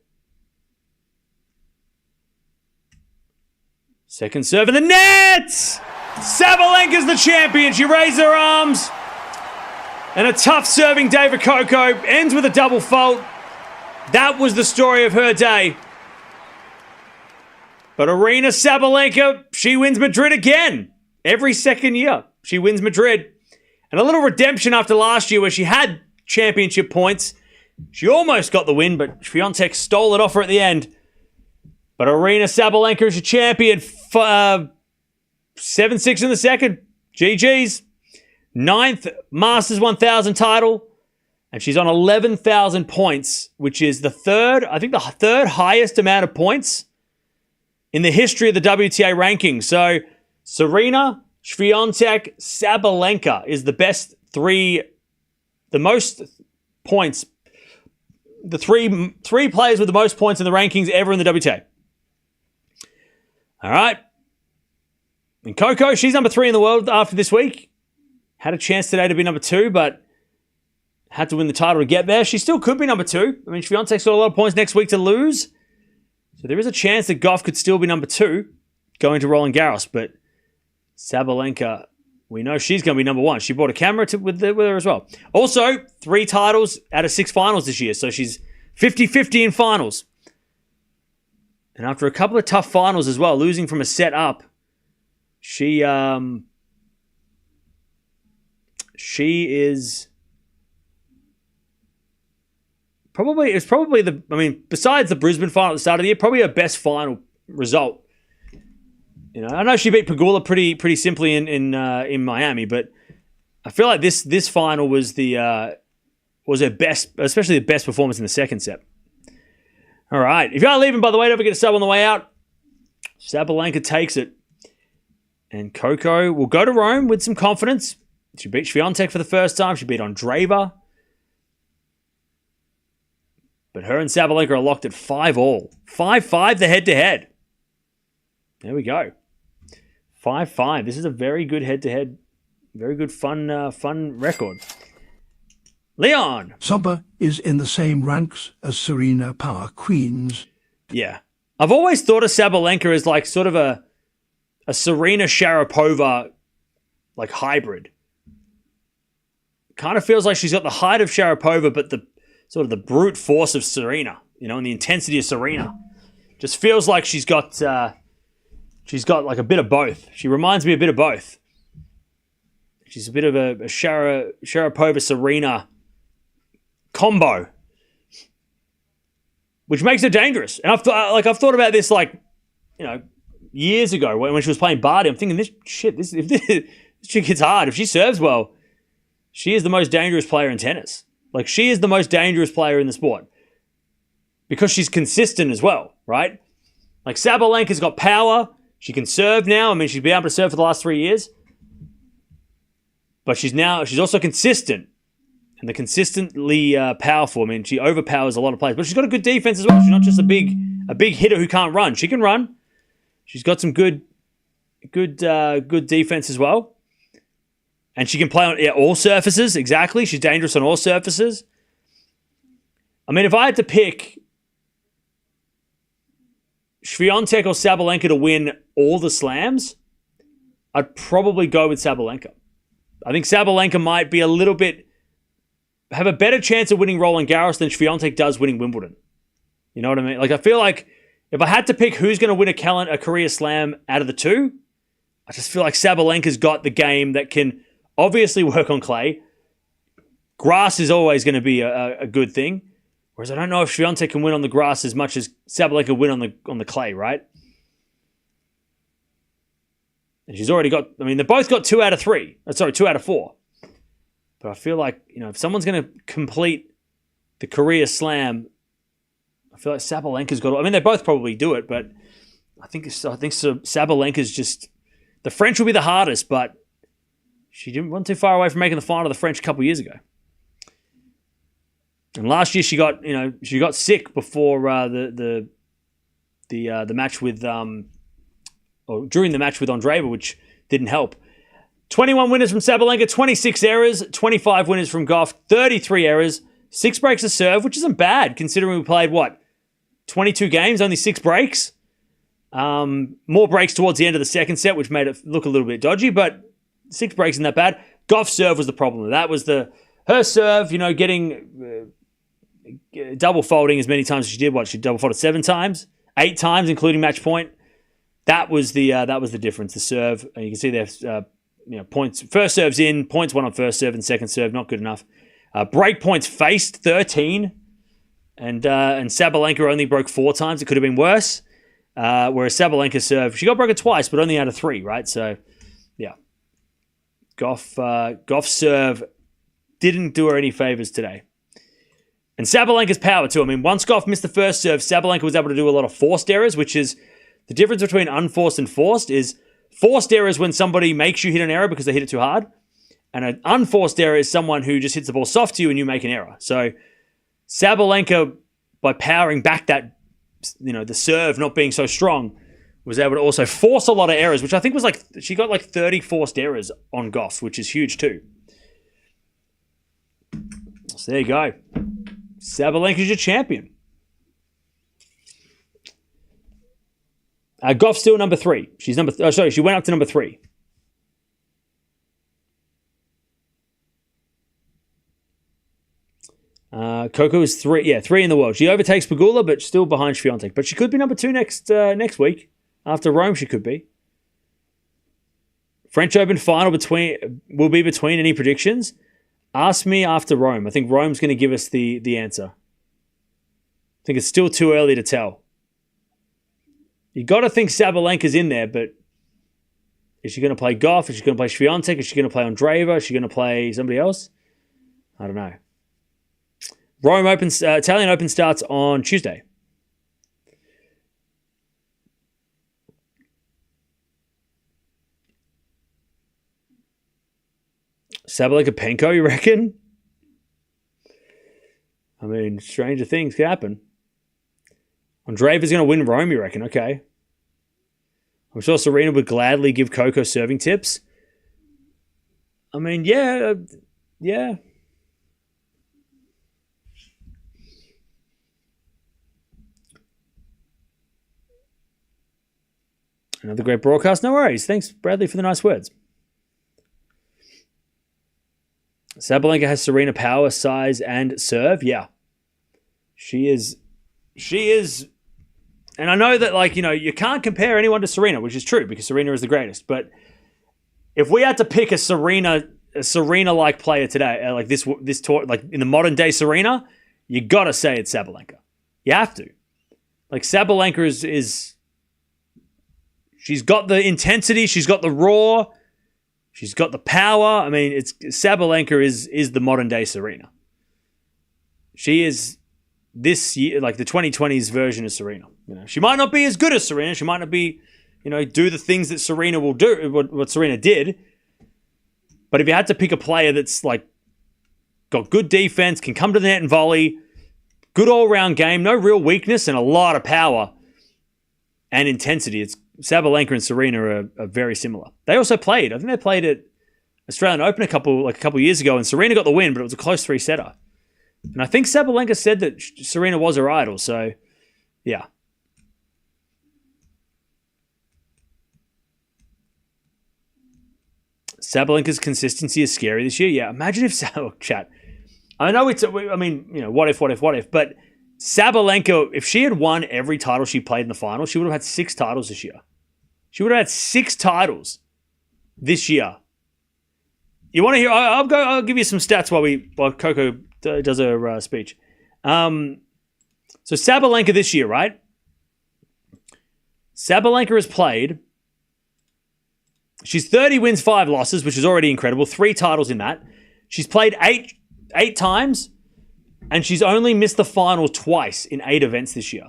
Second serve in the net! Sabalenka's the champion. She raised her arms. And a tough serving day for Coco. Ends with a double fault. That was the story of her day. But Aryna Sabalenka, she wins Madrid again. Every second year, she wins Madrid. And a little redemption after last year where she had championship points. She almost got the win, but Swiatek stole it off her at the end. But Aryna Sabalenka is your champion. 7-6 in the second. GG's. 9th Masters 1000 title. And she's on 11,000 points, which is the third highest amount of points in the history of the WTA ranking. So, Serena, Swiatek, Sabalenka is the best the most points, the three players with the most points in the rankings ever in the WTA. All right. And Coco, she's number 3 in the world after this week. Had a chance today to be number 2, but had to win the title to get there. She still could be number 2. I mean, Swiatek's got a lot of points next week to gose. So there is a chance that Gauff could still be number 2 going to Roland Garros. But Sabalenka, we know she's going to be number 1. She brought a camera with her as well. Also, 3 titles out of 6 finals this year. So she's 50-50 in finals. And after a couple of tough finals as well, losing from a set up, she is probably besides the Brisbane final at the start of the year, probably her best final result. You know, I know she beat Pegula pretty simply in Miami, but I feel like this final was her best, especially the best performance in the second set. All right, if you are leaving, by the way, don't forget to sub on the way out. Sabalenka takes it, and Coco will go to Rome with some confidence. She beat Swiatek for the first time. She beat Andreeva. But her and Sabalenka are locked at 5-all. 5-5 the head-to-head. There we go. 5-5. This is a very good head-to-head. Very good fun record. Leon. Saba is in the same ranks as Serena Power Queens. Yeah. I've always thought of Sabalenka as like sort of a Serena Sharapova like hybrid. Kind of feels like she's got the height of Sharapova, but the sort of the brute force of Serena, you know, and the intensity of Serena. Just feels like she's got like a bit of both. She reminds me a bit of both. She's a bit of a Sharapova Serena combo, which makes her dangerous. And I've thought about this like, you know, years ago when she was playing Barty. I'm thinking if this chick hits hard, if she serves well, she is the most dangerous player in tennis. Like, she is the most dangerous player in the sport because she's consistent as well, right? Like, Sabalenka's got power. She can serve now. I mean, she's been able to serve for the last 3 years. But she's also consistent. And the consistently powerful. I mean, she overpowers a lot of players. But she's got a good defense as well. She's not just a big hitter who can't run. She can run. She's got some good defense as well. And she can play on all surfaces, exactly. She's dangerous on all surfaces. I mean, if I had to pick Swiatek or Sabalenka to win all the slams, I'd probably go with Sabalenka. I think Sabalenka might be have a better chance of winning Roland Garros than Swiatek does winning Wimbledon. You know what I mean? Like, I feel like if I had to pick who's going to win a career slam out of the two, I just feel like Sabalenka's got the game that can obviously work on clay. Grass is always going to be a good thing. Whereas I don't know if Swiatek can win on the grass as much as Sabalenka win on the clay, right? And she's already got, I mean, they both got 2 out of 4. But I feel like, you know, if someone's going to complete the career slam, I feel like Sabalenka's got, I mean, they both probably do it, but I think Sabalenka's just, the French will be the hardest, but she didn't run too far away from making the final of the French a couple of years ago. And last year she got sick before the match with or during the match with Andreeva, which didn't help. 21 winners from Sabalenka, 26 errors, 25 winners from Gauff, 33 errors, 6 breaks of serve, which isn't bad considering we played 22 games, only 6 breaks. More breaks towards the end of the second set, which made it look a little bit dodgy, but 6 breaks isn't that bad. Gauff's serve was the problem. That was her serve, getting double folding as many times as she did. She double folded 7 times, 8 times, including match point. That was the difference. The serve, and you can see there, points. First serve's in, points won on first serve, and second serve not good enough. Break points faced 13, and Sabalenka only broke 4 times. It could have been worse. Whereas Sabalenka serve, she got broken twice, but only out of 3, right? So, yeah. Gauff's serve didn't do her any favors today. And Sabalenka's power too. I mean, once Gauff missed the first serve, Sabalenka was able to do a lot of forced errors, which is the difference between unforced and forced is forced errors when somebody makes you hit an error because they hit it too hard. And an unforced error is someone who just hits the ball soft to you and you make an error. So Sabalenka, by powering back that, the serve not being so strong, was able to also force a lot of errors, which I think was she got 30 forced errors on Gauff, which is huge too. So there you go. Sabalenka's your champion. Gauff's still number 3. She's she went up to number 3. Coco is 3. Yeah, 3 in the world. She overtakes Pegula, but still behind Swiatek. But she could be number 2 next week. After Rome, she could be. French Open final will be between any predictions. Ask me after Rome. I think Rome's going to give us the answer. I think it's still too early to tell. You got to think Sabalenka's in there, but is she going to play Gauff? Is she going to play Swiatek? Is she going to play Andreeva? Is she going to play somebody else? I don't know. Rome Open, Italian Open starts on Tuesday. Sabalenka Penko, you reckon? I mean, stranger things could happen. Andreeva's going to win Rome, you reckon? Okay. I'm sure Serena would gladly give Coco serving tips. I mean, yeah. Another great broadcast. No worries. Thanks, Bradley, for the nice words. Sabalenka has Serena power, size, and serve. Yeah. She is. And I know that, you can't compare anyone to Serena, which is true because Serena is the greatest. But if we had to pick a Serena-like player today, like this tour, like in the modern day Serena, you got to say it's Sabalenka. You have to. Like Sabalenka is she's got the intensity, she's got the raw, she's got the power. I mean, Sabalenka is the modern day Serena. She is this year, like the 2020s version of Serena. She might not be as good as Serena. She might not be, do the things that Serena will do, what Serena did. But if you had to pick a player that's got good defense, can come to the net and volley, good all-round game, no real weakness, and a lot of power and intensity, it's Sabalenka and Serena are very similar. They also played. I think they played at Australian Open a couple years ago, and Serena got the win, but it was a close 3-setter. And I think Sabalenka said that Serena was her idol. So, yeah. Sabalenka's consistency is scary this year. Yeah, imagine if chat. I know what if? But Sabalenka, if she had won every title she played in the final, she would have had 6 titles this year. She would have had 6 titles this year. You want to hear? I'll give you some stats while Coco does her speech. So Sabalenka this year, right? Sabalenka has played. She's 30 wins, 5 losses, which is already incredible. 3 titles in that. She's played 8 times, and she's only missed the final twice in 8 events this year.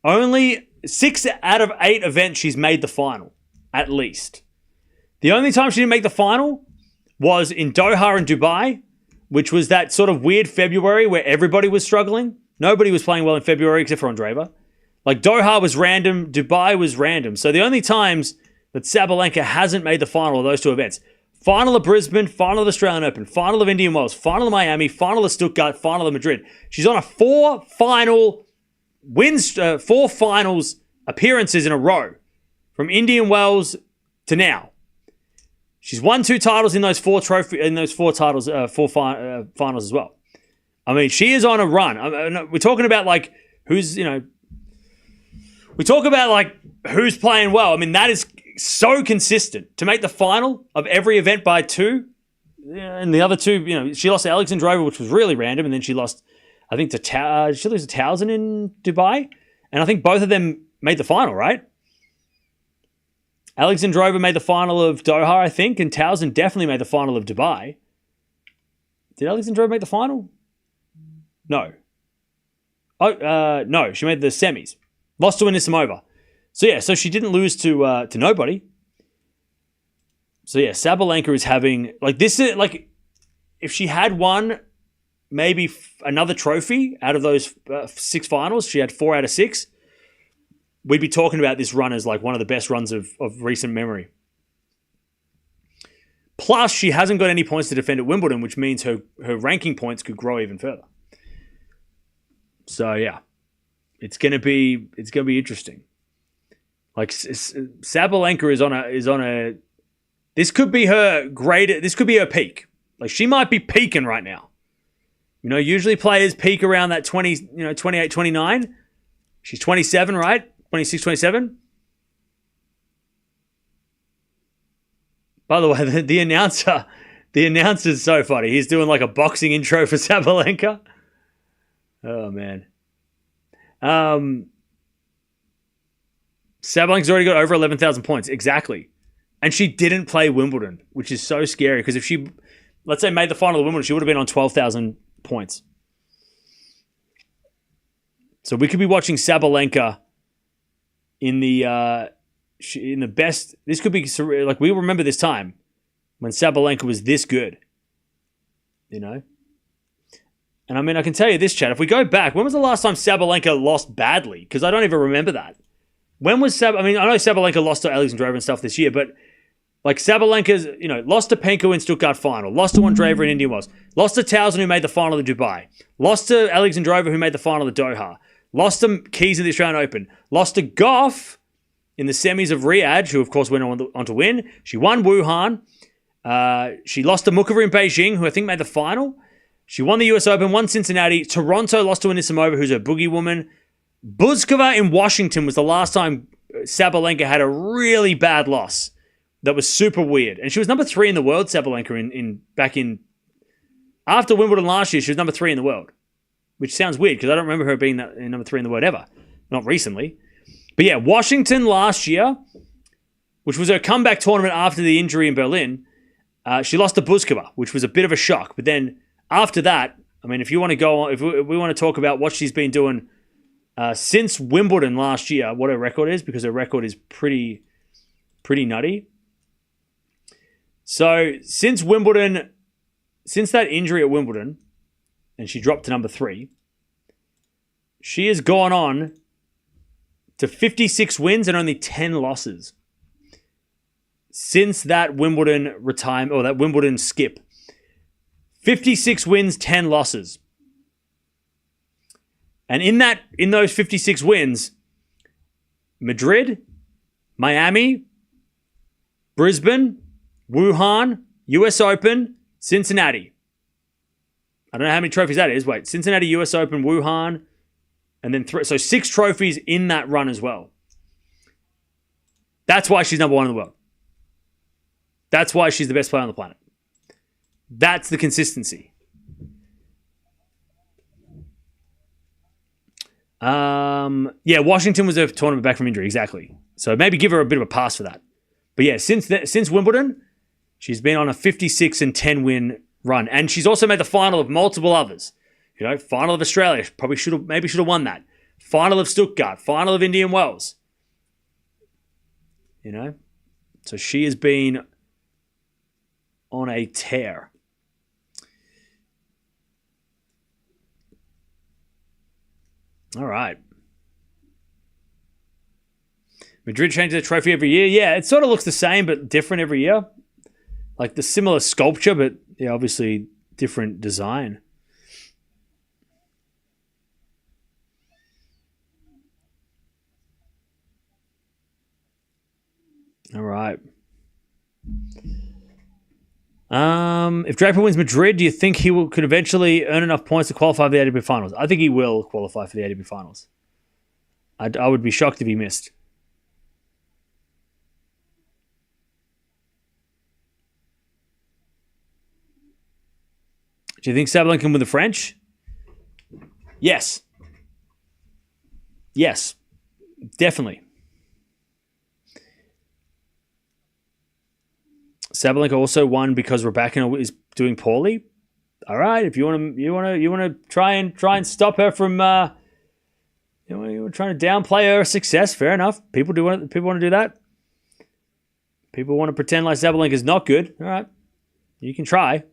Only 6 out of 8 events she's made the final, at least. The only time she didn't make the final was in Doha and Dubai, which was that sort of weird February where everybody was struggling. Nobody was playing well in February except for Andreeva. Doha was random, Dubai was random. So the only times that Sabalenka hasn't made the final of those 2 events, final of Brisbane, final of the Australian Open, final of Indian Wells, final of Miami, final of Stuttgart, final of Madrid. She's on a 4 finals appearances in a row from Indian Wells to now. She's won 2 titles in those 4 finals as well. I mean, she is on a run. We're talking about like who's who's playing well. I mean, that is so consistent to make the final of every event by 2. And the other 2, she lost to Alexandra Eala, which was really random, and then she lost, I think, she lose to Towson in Dubai, and I think both of them made the final, right? Alexandra Eala made the final of Doha, I think, and Towson definitely made the final of Dubai. Did Alexandra Eala make the final? No. No, she made the semis. Lost to Anisimova. So she didn't lose to nobody. So Sabalenka is having, like, this is, like, if she had won maybe another trophy out of those 6 finals, she had 4 out of 6, we'd be talking about this run as, like, one of the best runs of recent memory. Plus, she hasn't got any points to defend at Wimbledon, which means her ranking points could grow even further. So, yeah, it's gonna be interesting. Like, Sabalenka is on a this could be her peak. Like, she might be peaking right now. Usually players peak around that 28, 29. She's 27, right? 26, 27. By the way, the announcer's so funny. He's doing like a boxing intro for Sabalenka. Oh, man. Sabalenka's already got over 11,000 points. Exactly. And she didn't play Wimbledon, which is so scary because if she, let's say, made the final of Wimbledon, she would have been on 12,000 points. So we could be watching Sabalenka in the best. This could be like, we remember this time when Sabalenka was this good, And I mean, I can tell you this, chat. If we go back, when was the last time Sabalenka lost badly? Because I don't even remember that. When was I know Sabalenka lost to Alexandra Eala and stuff this year, but like Sabalenka's, lost to Penko in Stuttgart final, lost to Andreeva in Indian Wells, lost to Towson who made the final of Dubai, lost to Alexandra Eala who made the final of Doha, lost to Keys in the Australian Open, lost to Gauff in the semis of Riyadh, who of course went on to win. She won Wuhan. She lost to Mukova in Beijing, who I think made the final. She won the US Open, won Cincinnati. Toronto lost to Anisimova, who's a boogie woman. Buzkova in Washington was the last time Sabalenka had a really bad loss that was super weird. And she was number 3 in the world, Sabalenka, back in after Wimbledon last year, she was number 3 in the world, which sounds weird because I don't remember her being number 3 in the world ever. Not recently. But yeah, Washington last year, which was her comeback tournament after the injury in Berlin, she lost to Buzkova, which was a bit of a shock. But then after that, I mean, if you want to go on, if we want to talk about what she's been doing since Wimbledon last year, what her record is, because her record is pretty nutty. So since Wimbledon, since that injury at Wimbledon, and she dropped to number 3, she has gone on to 56 wins and only 10 losses since that Wimbledon retirement, or that Wimbledon skip. 56 wins, 10 losses. And in those 56 wins, Madrid, Miami, Brisbane, Wuhan, US Open, Cincinnati. I don't know how many trophies that is. Wait, Cincinnati, US Open, Wuhan, and then 3. So 6 trophies in that run as well. That's why she's number 1 in the world. That's why she's the best player on the planet. That's the consistency. Yeah, Washington was a tournament back from injury, exactly. So maybe give her a bit of a pass for that. But yeah, since Wimbledon, she's been on a 56 and 10 win run, and she's also made the final of multiple others. Final of Australia, should have won that. Final of Stuttgart, final of Indian Wells. So she has been on a tear. All right. Madrid changes their trophy every year. Yeah, it sort of looks the same but different every year. Like the similar sculpture, but yeah, obviously different design. right. If Draper wins Madrid, do you think could eventually earn enough points to qualify for the ATP Finals? I think he will qualify for the ATP Finals. I would be shocked if he missed. Do you think Sabalenka can win the French? Yes. Yes. Definitely. Sabalenka also won because Raducanu is doing poorly. All right, if you want to try and stop her from you're trying to downplay her success, fair enough. People want to do that. People want to pretend like Sabalenka is not good. All right. You can try.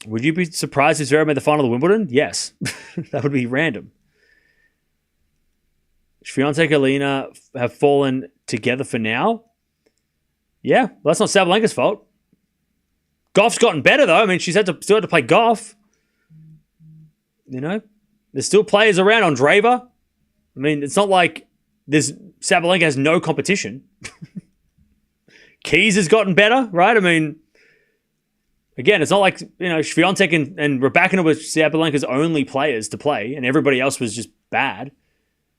Would you be surprised if Zverev made the final of Wimbledon? Yes. That would be random. Swiatek and Aryna have fallen together for now. Yeah, well, that's not Sabalenka's fault. Gauff's gotten better, though. I mean, still had to play Gauff. You know? There's still players around. Andreeva. I mean, it's not like Sabalenka has no competition. Keys has gotten better, right? I mean, again, it's not like, Swiatek and Raducanu were Sabalenka's only players to play, and everybody else was just bad.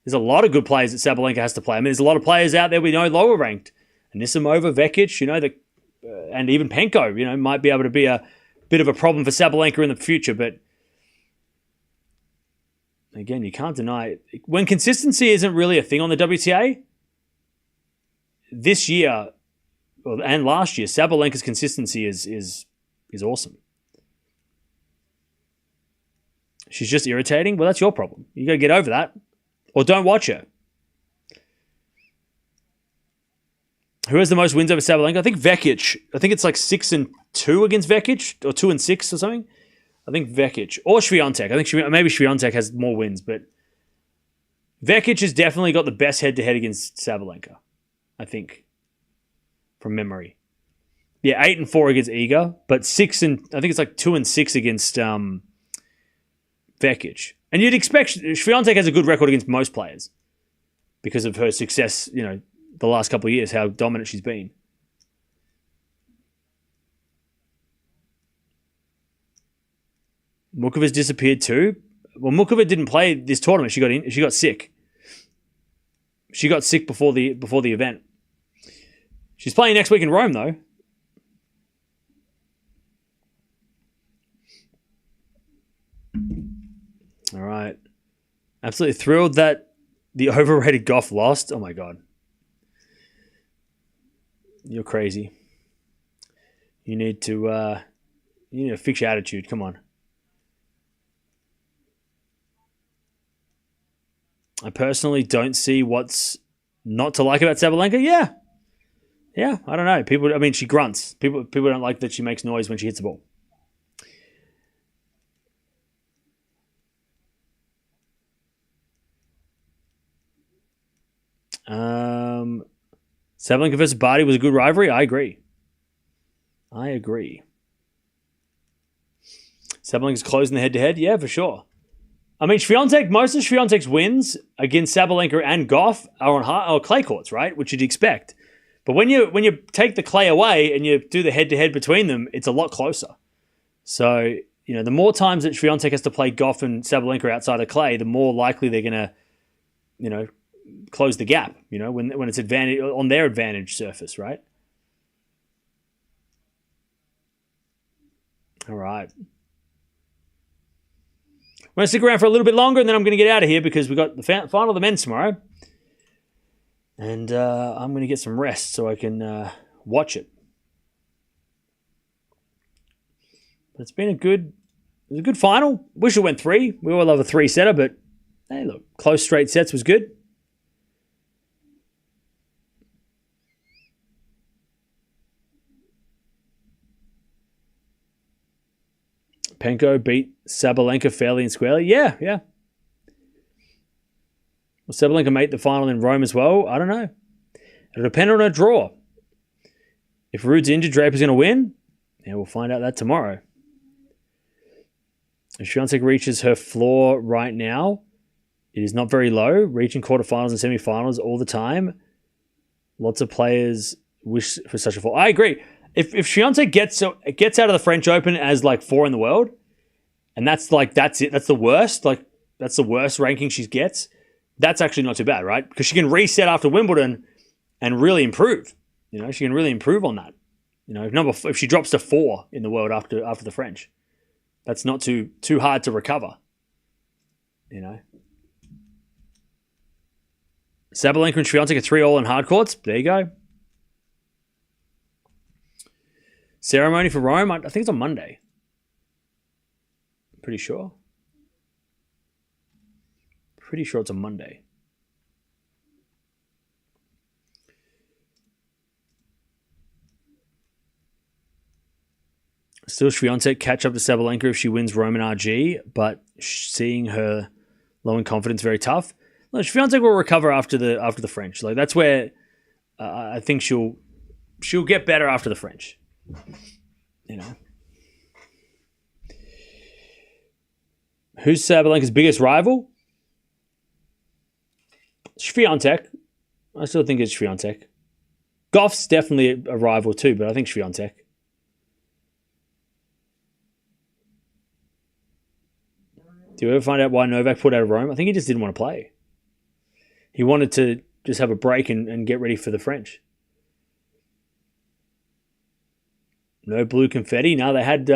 There's a lot of good players that Sabalenka has to play. I mean, there's a lot of players out there we know lower ranked. Anisimova, Vekic, and even Penko, might be able to be a bit of a problem for Sabalenka in the future. But again, you can't deny it. When consistency isn't really a thing on the WTA, this year and last year, Sabalenka's consistency is awesome. She's just irritating. Well, that's your problem. You got to get over that. Or don't watch her. Who has the most wins over Sabalenka? I think Vekic. I think it's like 6-2 against Vekic, or 2-6 or something. I think Vekic. Or Swiatek. I think maybe Swiatek has more wins, but Vekic has definitely got the best head-to-head against Sabalenka, I think, from memory. Yeah, 8-4 against Iga, but I think it's like 2-6 against Vekic. And you'd expect Swiatek has a good record against most players because of her success, the last couple of years, how dominant she's been. Mukova's disappeared too. Well, Mukova didn't play this tournament. She got sick. She got sick before the event. She's playing next week in Rome though. All right. Absolutely thrilled that the overrated Gauff lost. Oh my God. You're crazy. You need to fix your attitude. Come on. I personally don't see what's not to like about Sabalenka. Yeah, I don't know. She grunts. People don't like that she makes noise when she hits the ball. Sabalenka versus Barty was a good rivalry. I agree. Sabalenka's closing the head-to-head. Yeah, for sure. I mean, most of Swiatek's wins against Sabalenka and Gauff are on clay courts, right? Which you'd expect. But when you take the clay away and you do the head-to-head between them, it's a lot closer. So, the more times that Swiatek has to play Gauff and Sabalenka outside of clay, the more likely they're going to, close the gap, when it's advantage on their advantage surface, right? All right. I'm going to stick around for a little bit longer, and then I'm going to get out of here because we've got the final of the men's tomorrow. And I'm going to get some rest so I can watch it. But it's been a good final. Wish it went 3. We all love a 3-setter, but hey, look, close straight sets was good. Penko beat Sabalenka fairly and squarely. Yeah. Will Sabalenka make the final in Rome as well? I don't know. It'll depend on a draw. If Ruud's injured, Draper's going to win. Yeah, we'll find out that tomorrow. If Swiatek reaches her floor right now, It is not very low, reaching quarterfinals and semifinals all the time. Lots of players wish for such a fall. I agree. If Swiatek gets out of the French Open as like 4 in the world, and that's it. That's the worst. Like that's the worst ranking she gets. That's actually not too bad, right? Because she can reset after Wimbledon and really improve. You know, she can really improve on that. You know, if she drops to 4 in the world after the French, that's not too hard to recover. You know. Sabalenka and Swiatek are 3-all in hard courts. There you go. Ceremony for Rome. I think it's on Monday. Pretty sure. Pretty sure it's on Monday. Still Swiatek catch up to Sabalenka if she wins Rome and RG, but seeing her low in confidence very tough. No, Swiatek will recover after the French. Like that's where I think she'll get better after the French. You know. Who's Sabalenka's biggest rival? Swiatek. I still think it's Swiatek. Gauff's definitely a rival too, but I think Swiatek. Do you ever find out why Novak pulled out of Rome? I think he just didn't want to play. He wanted to just have a break and get ready for the French. No blue confetti. No, they had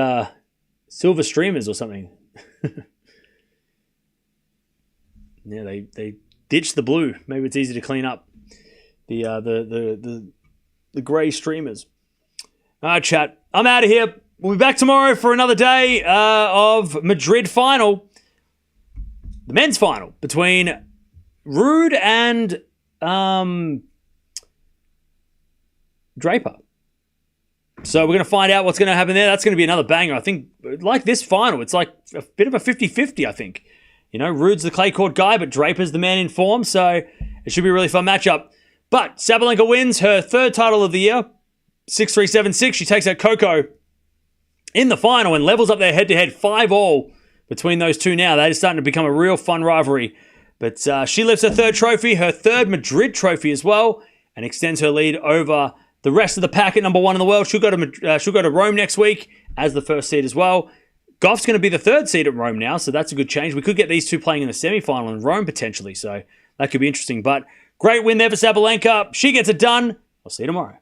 silver streamers or something. Yeah, they ditched the blue. Maybe it's easy to clean up the grey streamers. All right, chat. I'm out of here. We'll be back tomorrow for another day of Madrid final. The men's final between Rude and Draper. So we're going to find out what's going to happen there. That's going to be another banger. I think, like this final, it's like a bit of a 50-50, I think. You know, Rude's the clay court guy, but Draper's the man in form, so it should be a really fun matchup. But Sabalenka wins her 3rd title of the year, 6-3, 7-6. She takes out Coco in the final and levels up their head-to-head 5-all between those two now. That is starting to become a real fun rivalry. But she lifts her 3rd trophy, her 3rd Madrid trophy as well, and extends her lead over the rest of the pack at number 1 in the world. She'll go to Rome next week as the 1st seed as well. Gauff's going to be the 3rd seed at Rome now, so that's a good change. We could get these two playing in the semi-final in Rome potentially, so that could be interesting. But great win there for Sabalenka. She gets it done. I'll see you tomorrow.